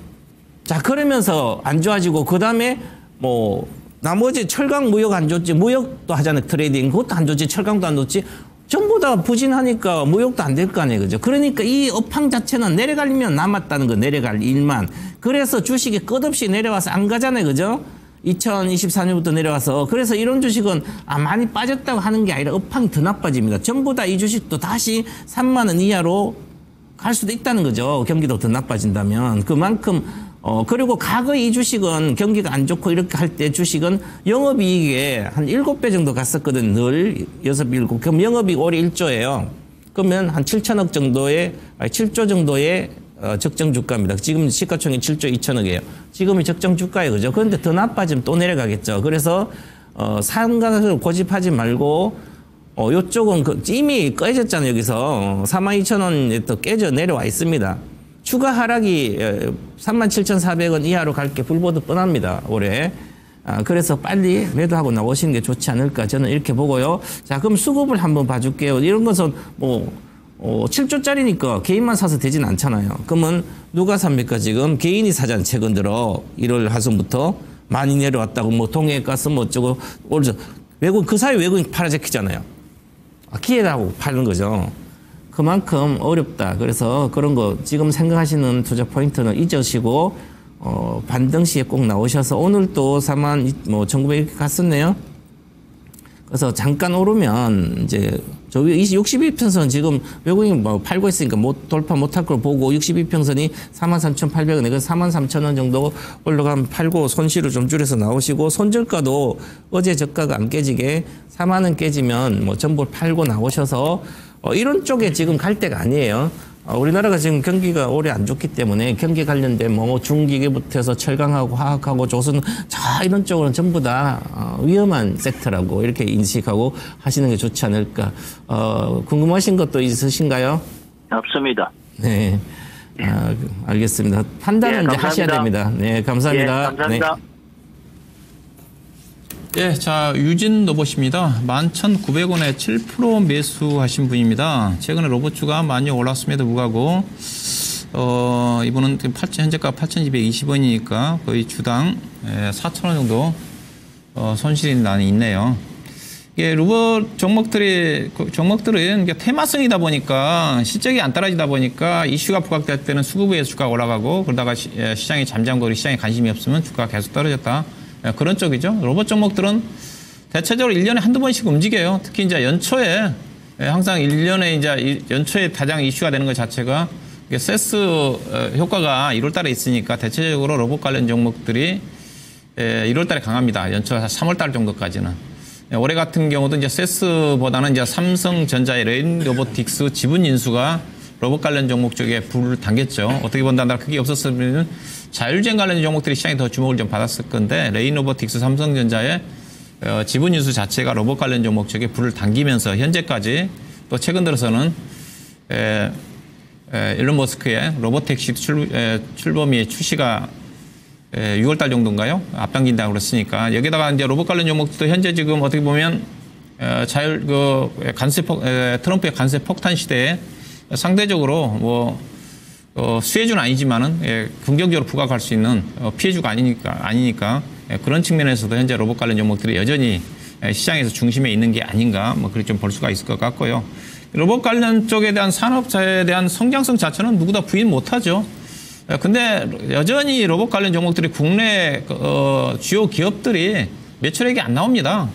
자, 그러면서 안 좋아지고 그 다음에 뭐 나머지 철강 무역 안 좋지, 무역도 하잖아요. 트레이딩 그것도 안 좋지, 철강도 안 좋지. 전부 다 부진하니까 무역도 안 될 거 아니에요. 그죠? 그러니까 이 업황 자체는 내려가려면 남았다는 거, 내려갈 일만. 그래서 주식이 끝없이 내려와서 안 가잖아요. 그죠? 2024년부터 내려와서. 그래서 이런 주식은 많이 빠졌다고 하는 게 아니라 업황이 더 나빠집니다. 전부 다 이 주식도 다시 3만 원 이하로 갈 수도 있다는 거죠. 경기도 더 나빠진다면. 그만큼 그리고 과거 이 주식은 경기가 안 좋고 이렇게 할 때 주식은 영업이익에 한 7배 정도 갔었거든. 늘 6, 7. 그럼 영업이익 올해 1조예요. 그러면 한 7천억 정도의, 7조 정도의 적정 주가입니다. 지금 시가총액 7조 2천억이에요. 지금이 적정 주가예요. 그죠? 그런데 더 나빠지면 또 내려가겠죠. 그래서 상가를 고집하지 말고 요쪽은 이미 깨졌잖아요. 여기서 42,000원에 또 깨져 내려와 있습니다. 추가 하락이 37,400원 이하로 갈 게 불보듯 뻔합니다. 올해. 그래서 빨리 매도하고 나오시는 게 좋지 않을까 저는 이렇게 보고요. 자, 그럼 수급을 한번 봐줄게요. 이런 것은 뭐 7조짜리니까 개인만 사서 되진 않잖아요. 그러면 누가 삽니까? 지금 개인이 사잖아요. 최근 들어 1월 하순부터 많이 내려왔다고 뭐 동해가스 뭐 어쩌고 외국 그 사이 외국인 팔아제키잖아요. 기회라고 파는 거죠. 그만큼 어렵다. 그래서 그런 거 지금 생각하시는 투자 포인트는 잊으시고 반등 시에 꼭 나오셔서 오늘 또 1900 이렇게 갔었네요. 그래서 잠깐 오르면 이제 저 62평선 지금 외국인 뭐 팔고 있으니까 돌파 못할 걸 보고 62평선이 43,800원에 그래서 43,000원 정도 올라가면 팔고 손실을 좀 줄여서 나오시고 손절가도 어제 저가가 안 깨지게 4만 원 깨지면 뭐 전부 팔고 나오셔서 이런 쪽에 지금 갈 때가 아니에요. 우리나라가 지금 경기가 올해 안 좋기 때문에 경기 관련된 뭐 중기계부터 해서 철강하고 화학하고 조선 이런 쪽으로는 전부 다 위험한 섹터라고 이렇게 인식하고 하시는 게 좋지 않을까. 궁금하신 것도 있으신가요? 없습니다. 네. 알겠습니다. 판단은 이제 하셔야 됩니다. 네, 감사합니다. 네, 감사합니다. 네. 예, 자, 유진 로봇입니다. 11,900원에 7% 매수하신 분입니다. 최근에 로봇주가 많이 올랐음에도 불구하고, 이분은 현재가 8,220원이니까 거의 주당 4,000원 정도, 손실이 많이 있네요. 이게 로봇 종목들은 테마성이다 보니까 실적이 안 떨어지다 보니까 이슈가 부각될 때는 수급에서 주가가 올라가고 그러다가 시장이 잠잠고 시장에 관심이 없으면 주가가 계속 떨어졌다. 그런 쪽이죠. 로봇 종목들은 대체적으로 1년에 한두 번씩 움직여요. 특히 이제 연초에 항상 1년에 이제 연초에 가장 이슈가 되는 것 자체가 세스 효과가 1월 달에 있으니까 대체적으로 로봇 관련 종목들이 1월 달에 강합니다. 연초 3월 달 정도까지는. 올해 같은 경우도 이제 세스보다는 이제 삼성전자의 레인 로보틱스 지분 인수가 로봇 관련 종목 쪽에 불을 당겼죠. 어떻게 본다면 그게 없었으면 자율주행 관련 종목들이 시장에 더 주목을 좀 받았을 건데 레인 로보틱스 삼성전자의 지분 인수 자체가 로봇 관련 종목 쪽에 불을 당기면서 현재까지 또 최근 들어서는 일론 머스크의 로보택시 출범이 출시가 6월 달 정도인가요? 앞당긴다고 그랬으니까 여기다가 이제 로봇 관련 종목도 현재 지금 어떻게 보면 트럼프의 관세 폭탄 시대에 상대적으로 뭐 수혜주는 아니지만은 긍정적으로 부각할 수 있는 피해주가 아니니까 그런 측면에서도 현재 로봇 관련 종목들이 여전히 시장에서 중심에 있는 게 아닌가 뭐 그렇게 좀 볼 수가 있을 것 같고요. 로봇 관련 쪽에 대한 산업자에 대한 성장성 자체는 누구다 부인 못하죠. 근데 여전히 로봇 관련 종목들이 국내 주요 기업들이 매출액이 안 나옵니다.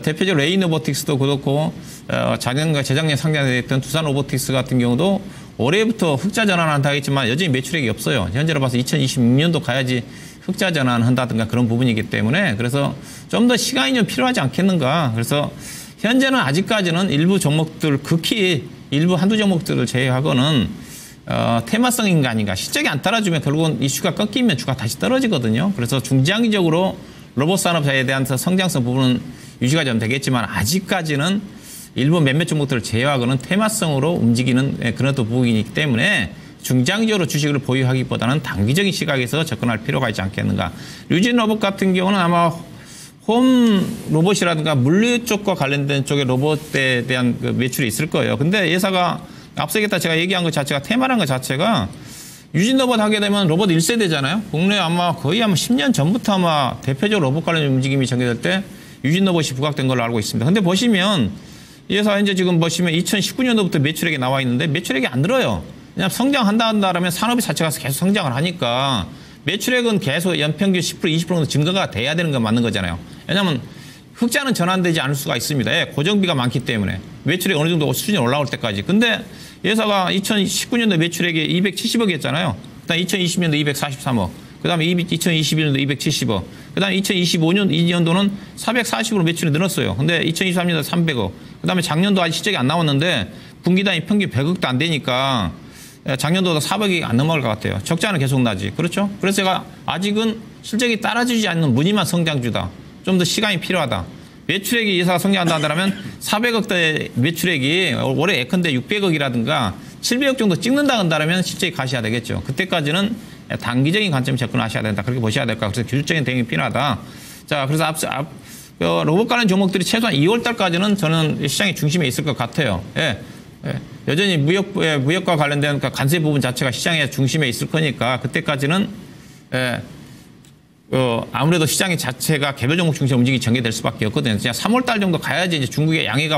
대표적으로 레인 로보틱스도 그렇고 재작년 상장됐던 두산 로보틱스 같은 경우도 올해부터 흑자 전환한다 했지만 여전히 매출액이 없어요. 현재로 봐서 2026년도 가야지 흑자 전환한다든가 그런 부분이기 때문에 그래서 좀 더 시간이 좀 필요하지 않겠는가. 그래서 현재는 아직까지는 일부 종목들 극히 일부 한두 종목들을 제외하고는 테마성인 거 아닌가. 실적이 안 따라주면 결국은 이슈가 꺾이면 주가 다시 떨어지거든요. 그래서 중장기적으로 로봇 산업사에 대한 성장성 부분은 유지가 좀 되겠지만 아직까지는 일부 몇몇 종목들을 제외하고는 테마성으로 움직이는 그런 또 부분이기 때문에 중장기적으로 주식을 보유하기보다는 단기적인 시각에서 접근할 필요가 있지 않겠는가. 류진 로봇 같은 경우는 아마 홈 로봇이라든가 물류 쪽과 관련된 쪽의 로봇에 대한 그 매출이 있을 거예요. 근데 예사가 앞서 제가 얘기한 것 자체가 테마라는 것 자체가 유진 로봇 하게 되면 로봇 1세대잖아요. 국내에 아마 거의 10년 전부터 아마 대표적으로 로봇 관련 움직임이 전개될 때 유진 로봇이 부각된 걸로 알고 있습니다. 근데 보시면 이 회사 이제 지금 보시면 2019년도부터 매출액이 나와 있는데 매출액이 안 늘어요. 그냥 성장한다면 산업이 자체가 계속 성장을 하니까 매출액은 계속 연평균 10% 20% 정도 증가가 돼야 되는 건 맞는 거잖아요. 왜냐하면 흑자는 전환되지 않을 수가 있습니다. 예, 고정비가 많기 때문에 매출액이 어느 정도 수준이 올라올 때까지. 근데 회사가 2019년도 매출액이 270억이었잖아요. 그다음 2020년도 243억. 그다음에 2021년도 270억. 그다음에 2025년도는 440으로 매출이 늘었어요. 근데 2023년도 300억. 그다음에 작년도 아직 실적이 안 나왔는데 분기 단위 평균 100억도 안 되니까 작년도도 400억이 안 넘어갈 것 같아요. 적자는 계속 나지. 그렇죠? 그래서 제가 아직은 실적이 따라주지 않는 무늬만 성장주다. 좀 더 시간이 필요하다. 매출액이 예사가 성장한다면 400억대 매출액이 올해 예컨대 600억이라든가 700억 정도 찍는다 한다면 실적이 가셔야 되겠죠. 그때까지는 단기적인 관점에 접근하셔야 된다. 그렇게 보셔야 될까. 그래서 규칙적인 대응이 필요하다. 자, 그래서 로봇 관련 종목들이 최소한 2월 달까지는 저는 시장의 중심에 있을 것 같아요. 예. 여전히 무역과 관련된 관세 부분 자체가 시장의 중심에 있을 거니까 그때까지는 아무래도 시장의 자체가 개별 종목 중심으로 움직이 전개될 수밖에 없거든요. 그냥 3월 달 정도 가야지 이제 중국의 양의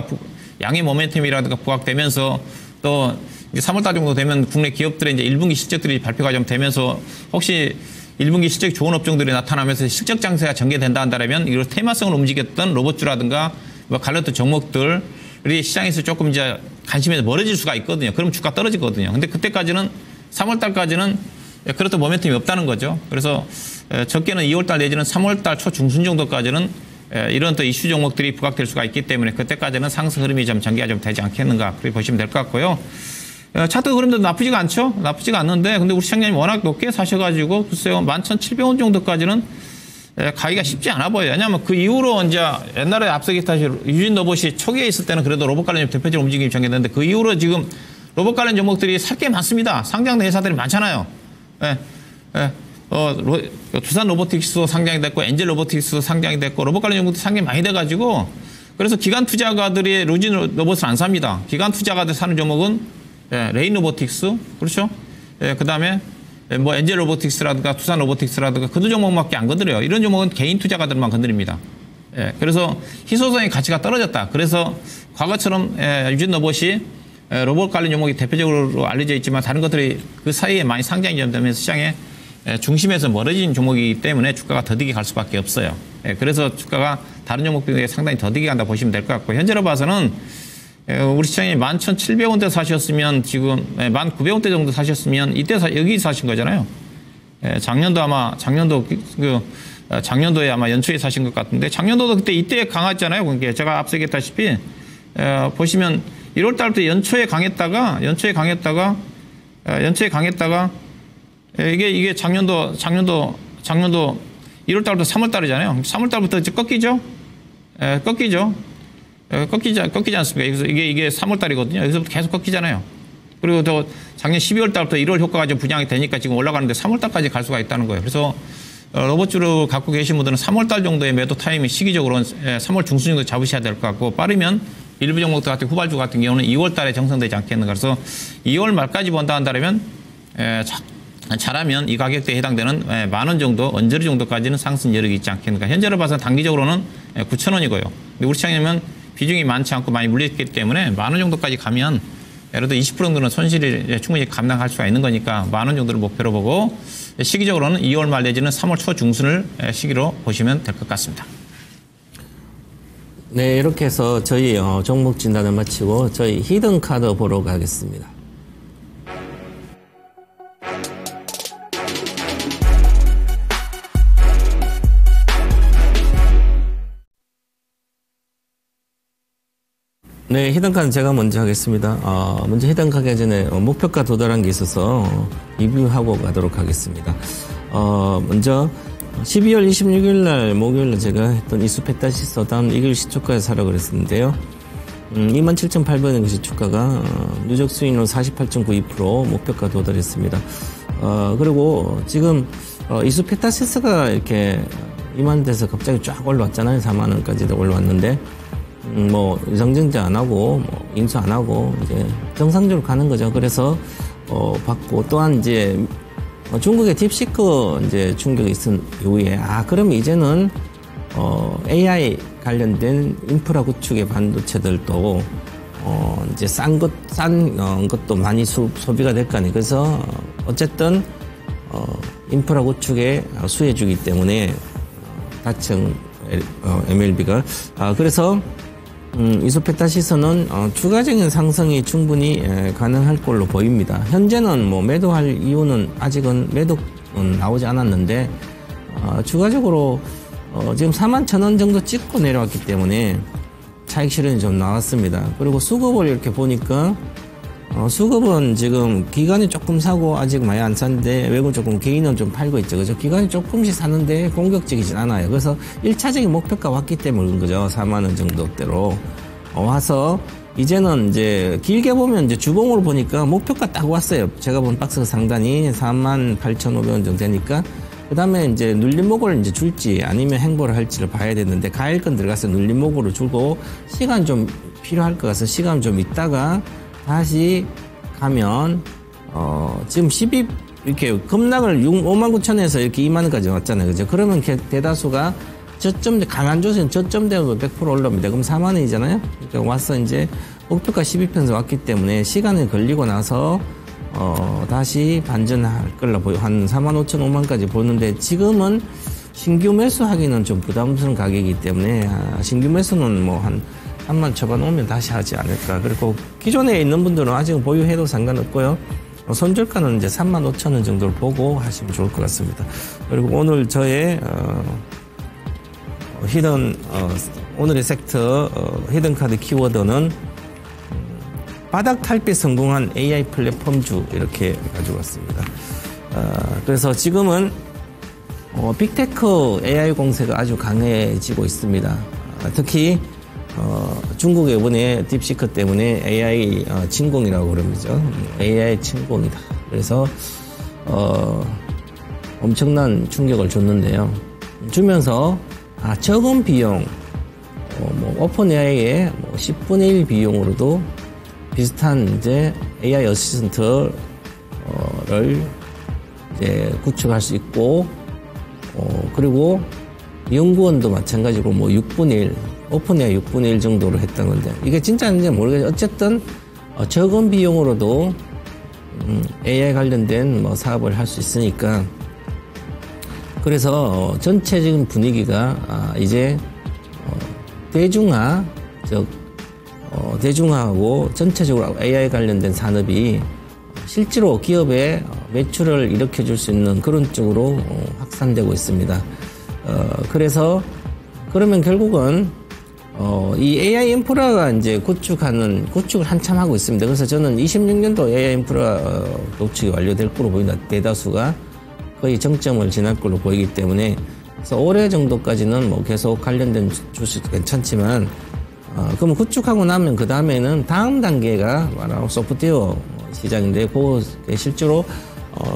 모멘텀이라든가 부각되면서 또 이제 3월 달 정도 되면 국내 기업들의 이제 1분기 실적들이 발표가 좀 되면서 혹시 1분기 실적이 좋은 업종들이 나타나면서 실적 장세가 전개된다 한다면 이걸 테마성으로 움직였던 로봇주라든가 뭐 관련된 종목들이 시장에서 조금 이제 관심에서 멀어질 수가 있거든요. 그럼 주가 떨어지거든요. 근데 그때까지는 3월 달까지는 그렇던 모멘텀이 없다는 거죠. 그래서 적게는 2월 달 내지는 3월 달 초중순 정도까지는 이런 또 이슈 종목들이 부각될 수가 있기 때문에 그때까지는 상승 흐름이 좀 전개가 좀 되지 않겠는가 그렇게 보시면 될 것 같고요. 차트 흐름도 나쁘지가 않죠. 나쁘지가 않는데 근데 우리 시장님이 워낙 높게 사셔가지고 글쎄요 11,700원 정도까지는 가기가 쉽지 않아 보여요. 왜냐하면 그 이후로 이제 옛날에 앞서 기타시 유진 로봇이 초기에 있을 때는 그래도 로봇 관련 대표적인 움직임이 전개됐는데 그 이후로 지금 로봇 관련 종목들이 살 게 많습니다. 상장된 회사들이 많잖아요. 두산 로보틱스도 상장이 됐고 엔젤 로보틱스도 상장이 됐고 로봇 관련 종목도 상장이 많이 돼가지고 그래서 기관 투자가들이 루진 로봇을 안 삽니다. 기관 투자가들 사는 종목은 레인 로보틱스 그렇죠? 그다음에 뭐 엔젤 로보틱스라든가 두산 로보틱스라든가 그 종목밖에 안 건드려요. 이런 종목은 개인 투자가들만 건드립니다. 그래서 희소성의 가치가 떨어졌다. 그래서 과거처럼 유진 로봇이 로봇 관련 종목이 대표적으로 알려져 있지만 다른 것들이 그 사이에 많이 상장이 되면서 시장에 중심에서 멀어진 종목이기 때문에 주가가 더디게 갈 수밖에 없어요. 그래서 주가가 다른 종목들에 상당히 더디게 간다 보시면 될 것 같고 현재로 봐서는 우리 시장이 11,700원대 사셨으면 지금 1,900원대 정도 사셨으면 이때 여기 사신 거잖아요. 작년도에 아마 연초에 사신 것 같은데 작년도도 그때 이때 강했잖아요. 그게 제가 앞서 얘기했다시피 보시면 1월 달부터 연초에 강했다가 이게 작년도 1월 달부터 3월 달이잖아요. 3월 달부터 이제 꺾이죠. 꺾이지 않습니까? 그래서 이게 3월 달이거든요. 여기서부터 계속 꺾이잖아요. 그리고 또 작년 12월 달부터 1월 효과가 좀 분양이 되니까 지금 올라가는데 3월 달까지 갈 수가 있다는 거예요. 그래서 로봇주를 갖고 계신 분들은 3월 달 정도의 매도 타이밍 시기적으로는 3월 중순 정도 잡으셔야 될 것 같고 빠르면 일부 종목들 같은 후발주 같은 경우는 2월 달에 정상되지 않겠는가. 그래서 2월 말까지 본다 한다면 잘하면 이 가격대에 해당되는 10,000원 정도, 언저리 정도까지는 상승 여력이 있지 않겠는가. 현재로 봐서 단기적으로는 9,000원이고요. 근데 우리 시장이면 비중이 많지 않고 많이 물렸기 때문에 10,000원 정도까지 가면 예를 들어 20% 정도는 손실이 충분히 감당할 수가 있는 거니까 10,000원 정도를 목표로 보고 시기적으로는 2월 말 내지는 3월 초 중순을 시기로 보시면 될 것 같습니다. 네, 이렇게 해서 저희 종목 진단을 마치고 저희 히든 카드 보러 가겠습니다. 네, 히든카드 제가 먼저 하겠습니다. 먼저 히든카드 전에 목표가 도달한 게 있어서 리뷰하고 가도록 하겠습니다. 먼저 12월 26일 날 목요일 날 제가 했던 이수 페타시스 다운 이글 시초가에 사라고 그랬었는데요. 27,800원 것이 주가가 누적 수익률 48.92% 목표가 도달했습니다. 그리고 지금 이수페타시스가 이렇게 이만 돼서 갑자기 쫙 올라왔잖아요. 4만 원까지도 올라왔는데 뭐 이상증자 안 하고 뭐 인수 안 하고 이제 정상적으로 가는 거죠. 그래서 받고 또한 이제 중국의 딥시크 이제 충격이 있은 이후에 그럼 이제는 AI 관련된 인프라 구축의 반도체들도 이제 싼 것도 많이 소비가 될 거 아니에요. 그래서 어쨌든 인프라 구축에 수혜주기 때문에 다층 MLB가 그래서 이소페타시스는 추가적인 상승이 충분히 가능할 걸로 보입니다. 현재는 뭐 매도할 이유는 아직은 매도는 나오지 않았는데 추가적으로 지금 41,000원 정도 찍고 내려왔기 때문에 차익 실현이 좀 나왔습니다. 그리고 수급을 이렇게 보니까 수급은 지금 기관이 조금 사고 아직 많이 안 샀는데 외국 조금 개인은 좀 팔고 있죠. 그죠? 기관이 조금씩 사는데 공격적이진 않아요. 그래서 1차적인 목표가 왔기 때문에 그런 거죠. 4만 원 정도대로 와서 이제는 이제 길게 보면 이제 주봉으로 보니까 목표가 딱 왔어요. 제가 본 박스 상단이 48,500원 정도 되니까 그 다음에 이제 눌림목을 이제 줄지 아니면 행보를 할지를 봐야 되는데 가일건 들어가서 눌림목으로 주고 시간 좀 필요할 것 같아서 시간 좀 있다가 다시 가면 지금 12 이렇게 급락을 59,000원에서 이렇게 20,000원까지 왔잖아요. 그죠? 그러면 대다수가 저점 강한 조세는 저점대로 100% 올라옵니다. 그럼 40,000원이잖아요. 그러니까 와서 이제 목표가 12편에서 왔기 때문에 시간이 걸리고 나서 다시 반전할 걸로 보여. 한 45,000, 5만까지 보는데 지금은 신규 매수하기는 좀 부담스러운 가격이기 때문에 신규 매수는 뭐 한 3만 초반 오면 다시 하지 않을까. 그리고 기존에 있는 분들은 아직은 보유해도 상관없고요. 손절가는 이제 35,000원 정도를 보고 하시면 좋을 것 같습니다. 그리고 오늘 저의 오늘의 섹터 히든 카드 키워드는 바닥 탈피 성공한 AI 플랫폼주 이렇게 가지고 왔습니다. 그래서 지금은 빅테크 AI 공세가 아주 강해지고 있습니다. 특히 중국의 이번에 딥시크 때문에 AI 침공이라고 그러죠. AI 침공이다. 그래서 엄청난 충격을 줬는데요. 주면서 적은 비용, 오픈 AI의 10분의 1 비용으로도 비슷한 이제 AI 어시스턴트를 이제 구축할 수 있고, 그리고 연구원도 마찬가지로 6분의 1, 오픈 AI 6분의 1 정도로 했던 건데, 이게 진짜인지 모르겠어요. 어쨌든, 적은 비용으로도, AI 관련된 사업을 할 수 있으니까, 그래서 전체적인 분위기가 이제 대중화하고 전체적으로 AI 관련된 산업이 실제로 기업의 매출을 일으켜줄 수 있는 그런 쪽으로 확산되고 있습니다. 그러면 결국은 이 AI 인프라가 이제 구축을 한참 하고 있습니다. 그래서 저는 26년도 AI 인프라 구축이 완료될 거로 보인다. 대다수가 거의 정점을 지날 걸로 보이기 때문에 그래서 올해 정도까지는 계속 관련된 주식 괜찮지만 그럼 구축하고 나면 그 다음에는 다음 단계가 바로 소프트웨어 시장인데 그 실제로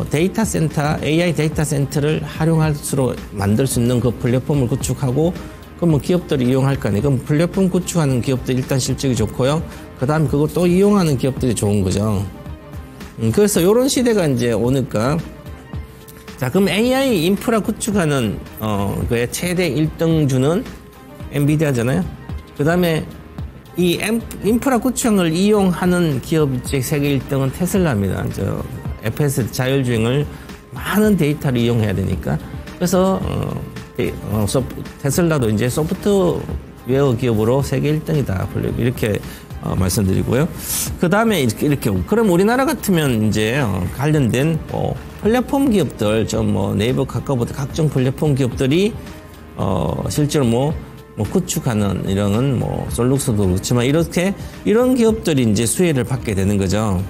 데이터 센터, AI 데이터 센터를 활용할수록 만들 수 있는 그 플랫폼을 구축하고 그러면 기업들이 이용할 거 아니에요. 그럼 플랫폼 구축하는 기업들 일단 실적이 좋고요. 그 다음에 그걸 또 이용하는 기업들이 좋은 거죠. 그래서 이런 시대가 이제 오니까 자, 그럼 AI 인프라 구축하는, 그의 최대 1등주는 엔비디아잖아요? 그 다음에 이 인프라 구축을 이용하는 기업 세계 1등은 테슬라입니다. FS 자율주행을 많은 데이터를 이용해야 되니까. 그래서, 테슬라도 이제 소프트웨어 기업으로 세계 1등이다. 이렇게 말씀드리고요. 그 다음에 이렇게 그럼 우리나라 같으면 이제 관련된 플랫폼 기업들 네이버 카카오보다 각종 플랫폼 기업들이 실제로 구축하는 이런 솔룩스도 그렇지만 이런 기업들이 이제 수혜를 받게 되는 거죠.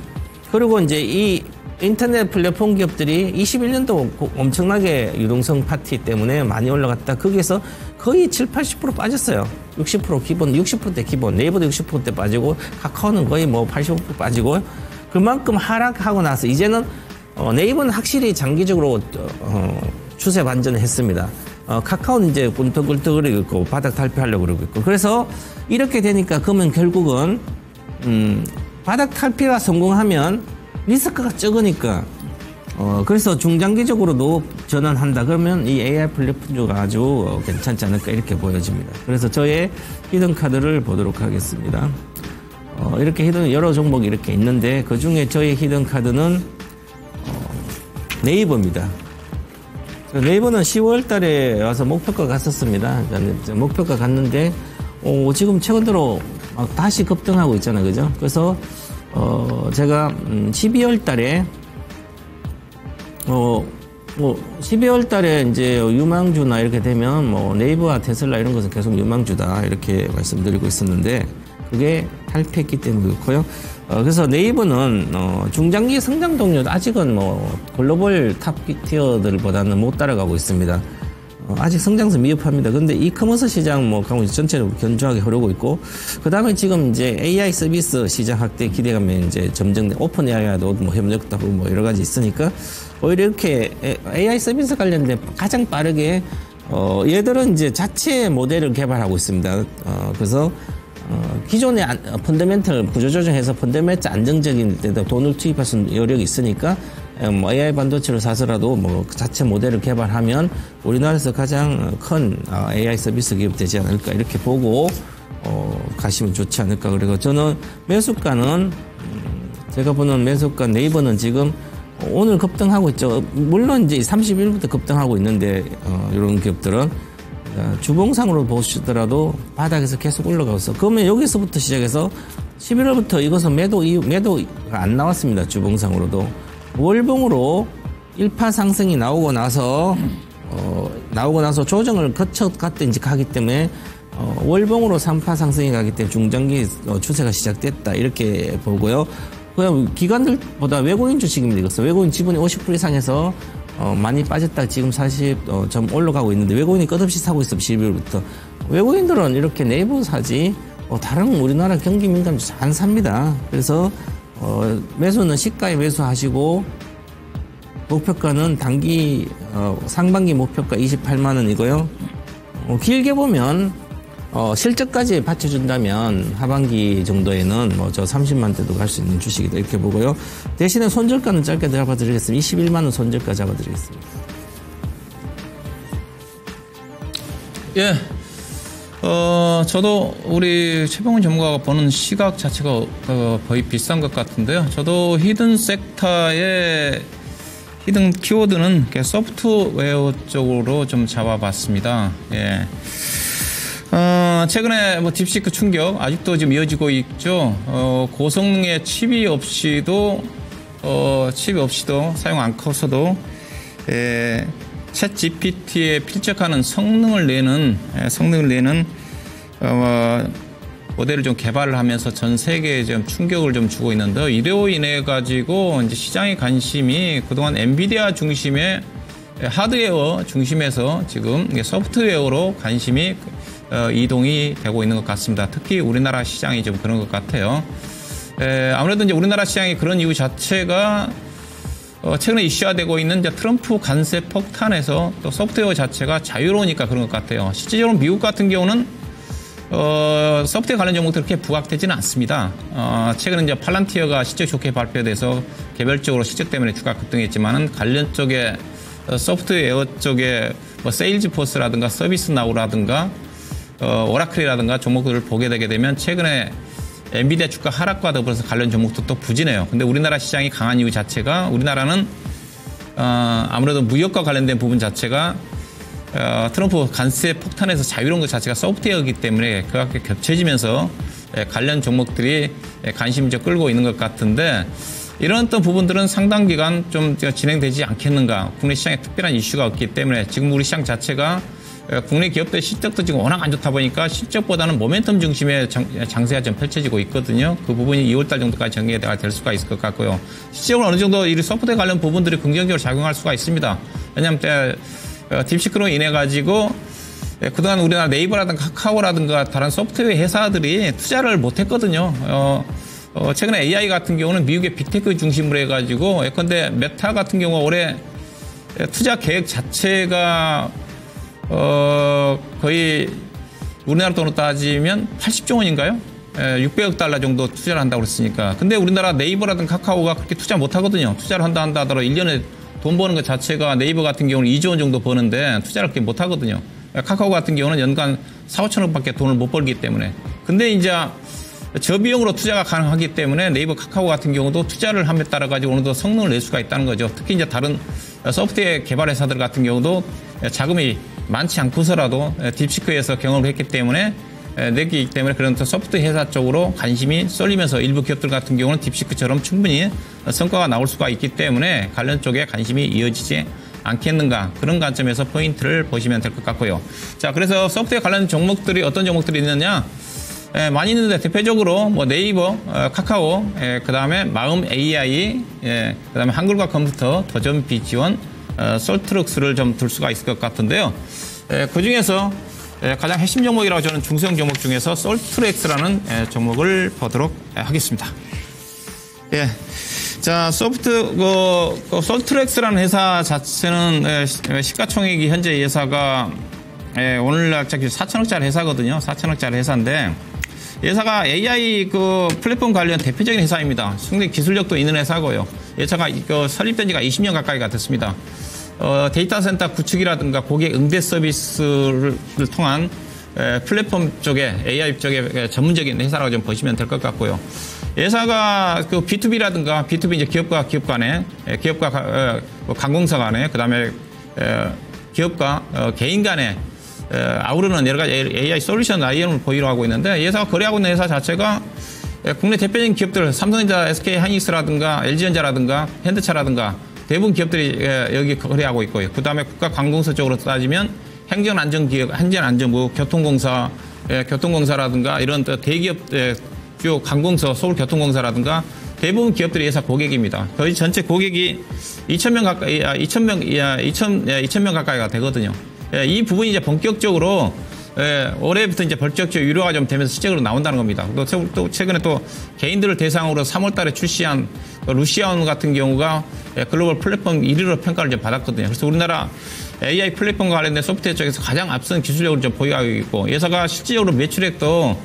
그리고 이제 이 인터넷 플랫폼 기업들이 21년도 엄청나게 유동성 파티 때문에 많이 올라갔다. 거기에서 거의 70-80% 빠졌어요. 60% 기본, 60%대 기본, 네이버도 60%대 빠지고, 카카오는 거의 뭐 85% 빠지고, 그만큼 하락하고 나서 이제는 네이버는 확실히 장기적으로 추세 반전을 했습니다. 카카오는 이제 꿀떡꿀떡거리고 있고 바닥 탈피하려고 그러고 있고, 그래서 이렇게 되니까 그러면 결국은 바닥 탈피가 성공하면 리스크가 적으니까 그래서 중장기적으로도 전환한다 그러면 이 AI 플랫폼주가 아주 괜찮지 않을까 이렇게 보여집니다. 그래서 저의 히든 카드를 보도록 하겠습니다. 이렇게 히든 여러 종목이 이렇게 있는데 그 중에 저의 히든 카드는 네이버입니다. 네이버는 10월 달에 와서 목표가 갔었습니다. 그러니까 목표가 갔는데 지금 최근 들어 막 다시 급등하고 있잖아요. 그죠? 그래서 제가 12월 달에 12월 달에 이제 유망주나 이렇게 되면 뭐 네이버와 테슬라 이런 것은 계속 유망주다 이렇게 말씀드리고 있었는데 그게 탈피했기 때문에 그렇고요. 그래서 네이버는 중장기 성장 동력 아직은 뭐 글로벌 탑 티어들보다는 못 따라가고 있습니다. 아직 성장세 미흡합니다. 근데 이커머스 시장 뭐 전체적으로 견조하게 흐르고 있고, 그 다음에 지금 이제 AI 서비스 시장 확대 기대감에 이제 점점 오픈 AI도 뭐 협력도 하고 뭐 여러 가지 있으니까 오히려 이렇게 AI 서비스 관련된 가장 빠르게 얘들은 이제 자체 모델을 개발하고 있습니다. 그래서 기존의 펀더멘털 구조조정해서 펀더멘털 안정적인 데다 돈을 투입할 수 있는 여력이 있으니까 뭐 AI 반도체를 사서라도 뭐 자체 모델을 개발하면 우리나라에서 가장 큰 AI 서비스 기업 되지 않을까 이렇게 보고 가시면 좋지 않을까. 그리고 저는 매수가는 제가 보는 매수가 네이버는 지금 오늘 급등하고 있죠. 물론 이제 31일부터 급등하고 있는데 이런 기업들은 주봉상으로 보시더라도 바닥에서 계속 올라가고 있어. 그러면 여기서부터 시작해서 11월부터 이것은 매도가 안 나왔습니다. 주봉상으로도. 월봉으로 1파 상승이 나오고 나서 조정을 거쳐갔다 이제 가기 때문에 월봉으로 3파 상승이 가기 때문에 중장기 추세가 시작됐다 이렇게 보고요. 그냥 기관들보다 외국인 주식입니다. 이것은 외국인 지분이 50% 이상에서 많이 빠졌다 지금 40점 올라가고 있는데 외국인이 끝없이 사고 있어요. 12월부터. 외국인들은 이렇게 네이버 사지 다른 우리나라 경기 민감주 안 삽니다. 그래서 매수는 시가에 매수하시고 목표가는 상반기 목표가 28만 원이고요. 길게 보면 실적까지 받쳐준다면 하반기 정도에는 뭐 저 30만 대도 갈 수 있는 주식이다 이렇게 보고요. 대신에 손절가는 짧게 잡아드리겠습니다. 21만 원 손절가 잡아드리겠습니다. 예. 저도 우리 최병훈 전문가가 보는 시각 자체가 거의 비슷한 것 같은데요. 저도 히든 섹터의 히든 키워드는 소프트웨어 쪽으로 좀 잡아봤습니다. 예. 최근에 뭐 딥시크 충격 아직도 지금 이어지고 있죠. 고성능의 칩이 없이도 사용 안 커서도 챗 GPT에 필적하는 성능을 내는 모델을 좀 개발을 하면서 전 세계에 좀 충격을 좀 주고 있는데 이로 인해 가지고 이제 시장의 관심이 그동안 엔비디아 중심의 하드웨어 중심에서 지금 소프트웨어로 관심이 이동이 되고 있는 것 같습니다. 특히 우리나라 시장이 좀 그런 것 같아요. 아무래도 이제 우리나라 시장이 그런 이유 자체가 최근에 이슈화되고 있는 이제 트럼프 관세 폭탄에서 또 소프트웨어 자체가 자유로우니까 그런 것 같아요. 실질적으로 미국 같은 경우는 소프트웨어 관련 종목들 그렇게 부각되지는 않습니다. 최근에 이제 팔란티어가 실적 좋게 발표돼서 개별적으로 실적 때문에 주가 급등했지만은 관련 쪽에 소프트웨어 쪽에 뭐 세일즈포스라든가 서비스나우라든가 오라클이라든가 종목들을 보게 되게 되면 최근에 엔비디아 주가 하락과 더불어서 관련 종목도 또 부진해요. 근데 우리나라 시장이 강한 이유 자체가 우리나라는 아무래도 무역과 관련된 부분 자체가 트럼프 관세 폭탄에서 자유로운 것 자체가 소프트웨어이기 때문에 그와 함께 겹쳐지면서 관련 종목들이 관심을 좀 끌고 있는 것 같은데 이런 어떤 부분들은 상당 기간 좀 진행되지 않겠는가. 국내 시장에 특별한 이슈가 없기 때문에 지금 우리 시장 자체가 국내 기업들 실적도 지금 워낙 안 좋다 보니까 실적보다는 모멘텀 중심의 장세가 좀 펼쳐지고 있거든요. 그 부분이 2월달 정도까지 전개가 될 수가 있을 것 같고요. 실적으로 어느 정도 이 소프트웨어 관련 부분들이 긍정적으로 작용할 수가 있습니다. 왜냐하면 딥시크로 인해 가지고 그동안 우리나라 네이버라든가 카카오라든가 다른 소프트웨어 회사들이 투자를 못했거든요. 최근에 AI 같은 경우는 미국의 빅테크 중심으로 해가지고 예컨대 메타 같은 경우 올해 투자 계획 자체가 거의 우리나라 돈으로 따지면 80조 원인가요? 600억 달러 정도 투자를 한다고 그랬으니까. 근데 우리나라 네이버라든가 카카오가 그렇게 투자 못 하거든요. 투자를 한다 하더라도 1년에 돈 버는 것 자체가 네이버 같은 경우는 2조 원 정도 버는데 투자를 그렇게 못 하거든요. 카카오 같은 경우는 연간 4, 5천억밖에 돈을 못 벌기 때문에. 근데 이제 저비용으로 투자가 가능하기 때문에 네이버 카카오 같은 경우도 투자를 함에 따라 가지고 어느 정도 성능을 낼 수가 있다는 거죠. 특히 이제 다른 소프트웨어 개발 회사들 같은 경우도 자금이 많지 않고서라도 딥시크에서 경험을 했기 때문에 내기 때문에 그런 소프트웨어 회사 쪽으로 관심이 쏠리면서 일부 기업들 같은 경우는 딥시크처럼 충분히 성과가 나올 수가 있기 때문에 관련 쪽에 관심이 이어지지 않겠는가, 그런 관점에서 포인트를 보시면 될 것 같고요. 자, 그래서 소프트웨어 관련 종목들이 어떤 종목들이 있느냐, 많이 있는데 대표적으로 뭐 네이버, 카카오, 그 다음에 마음 AI, 그 다음에 한글과 컴퓨터, 도전 비지원, 솔트럭스를 좀 들 수가 있을 것 같은데요. 그 중에서 가장 핵심 종목이라고 저는 중소형 종목 중에서 솔트렉스라는 종목을 보도록 하겠습니다. 예. 자, 솔트렉스라는 회사 자체는 시가총액이 현재 회사가 오늘날 4천억짜리 회사거든요. 4천억짜리 회사인데, 회사가 AI 플랫폼 관련 대표적인 회사입니다. 상당히 기술력도 있는 회사고요. 회사가 설립된 지가 20년 가까이가 됐습니다. 데이터 센터 구축이라든가 고객 응대 서비스를 통한 플랫폼 쪽에, AI 쪽에 전문적인 회사라고 좀 보시면 될 것 같고요. 회사가 B2B라든가 B2B 이제 기업과 기업 간에, 기업과 관공서 간에, 그 다음에 기업과 개인 간에 아우르는 여러 가지 AI 솔루션 IM을 보유로 하고 있는데, 회사가 거래하고 있는 회사 자체가 국내 대표적인 기업들, 삼성전자, SK 하이닉스라든가 LG전자라든가 현대차라든가 대부분 기업들이 여기 거래하고 있고요. 그 다음에 국가관공서 쪽으로 따지면 행정안전기업, 행정안전부, 교통공사, 교통공사라든가 이런 대기업 주요 관공서, 서울교통공사라든가 대부분 기업들이 회사 고객입니다. 거의 전체 고객이 2,000명 가까이, 2,000명 가까이가 되거든요. 이 부분이 이제 본격적으로 올해부터 이제 본격적으로 유료가 좀 되면서 실적으로 나온다는 겁니다. 또 최근에 또 개인들을 대상으로 3월 달에 출시한 루시아온 같은 경우가 글로벌 플랫폼 1위로 평가를 좀 받았거든요. 그래서 우리나라 AI 플랫폼과 관련된 소프트웨어 쪽에서 가장 앞선 기술력을 좀 보유하고 있고, 회사가 실질적으로 매출액도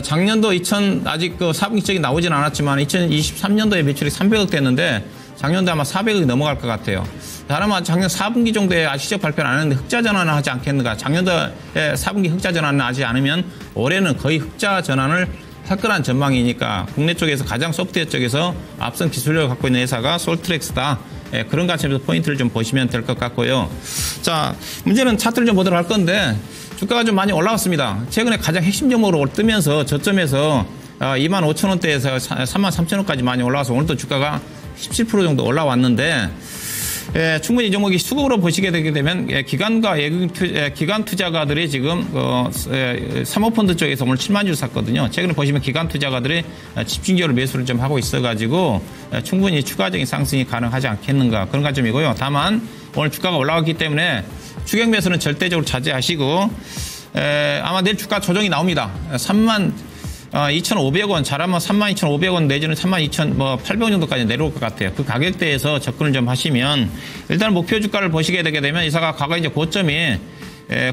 작년도 아직 4분기적이 나오진 않았지만 2023년도에 매출이 300억 됐는데 작년도 아마 400억이 넘어갈 것 같아요. 다만 작년 4분기 정도에 실적 발표는 안 했는데 흑자 전환을 하지 않겠는가. 작년도에 4분기 흑자 전환을 하지 않으면 올해는 거의 흑자 전환을 할 거란 전망이니까 국내 쪽에서 가장 소프트웨어 쪽에서 앞선 기술력을 갖고 있는 회사가 솔트렉스다. 그런 관점에서 포인트를 좀 보시면 될 것 같고요. 자, 문제는 차트를 좀 보도록 할 건데, 주가가 좀 많이 올라왔습니다. 최근에 가장 핵심 종목으로 뜨면서 저점에서 25,000원대에서 33,000원까지 많이 올라와서 오늘도 주가가 17% 정도 올라왔는데, 충분히 이 종목이 수급으로 보시게 되게 되면 기관과 기관 투자가들이 지금 사모펀드 쪽에서 오늘 7만 주 샀거든요. 최근에 보시면 기관 투자가들이 집중적으로 매수를 좀 하고 있어가지고 충분히 추가적인 상승이 가능하지 않겠는가, 그런 관점이고요. 다만 오늘 주가가 올라왔기 때문에 추격 매수는 절대적으로 자제하시고, 아마 내일 주가 조정이 나옵니다. 32,500원, 잘하면 32,500원 내지는 32,800원 정도까지 내려올 것 같아요. 그 가격대에서 접근을 좀 하시면, 일단 목표 주가를 보시게 되게 되면 이사가 과거 이제 고점이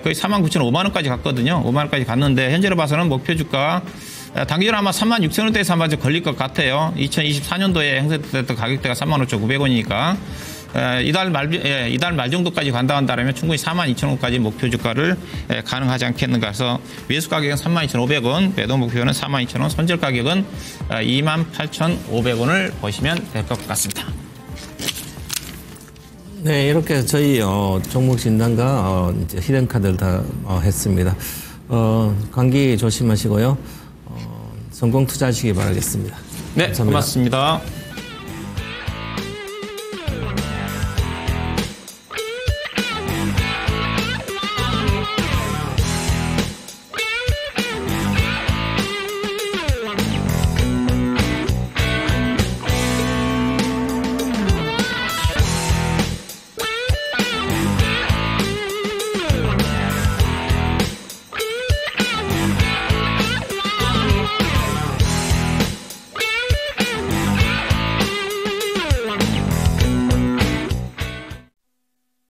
거의 49,500원까지 갔거든요. 5만원까지 갔는데, 현재로 봐서는 목표 주가가 당기전 아마 36,000원대에서 한번 걸릴 것 같아요. 2024년도에 행사됐던 가격대가 35,900원이니까. 이달 말 정도까지 간다 한다면 충분히 42,000원까지 목표 주가를 가능하지 않겠는가. 그래서 매수 가격은 32,500원, 매도 목표는 42,000원, 손절 가격은 28,500원을 보시면 될 것 같습니다. 네, 이렇게 저희 종목 진단과 이제 히든카드를 다 했습니다. 감기 조심하시고요. 성공 투자하시기 바라겠습니다. 네, 감사합니다. 고맙습니다.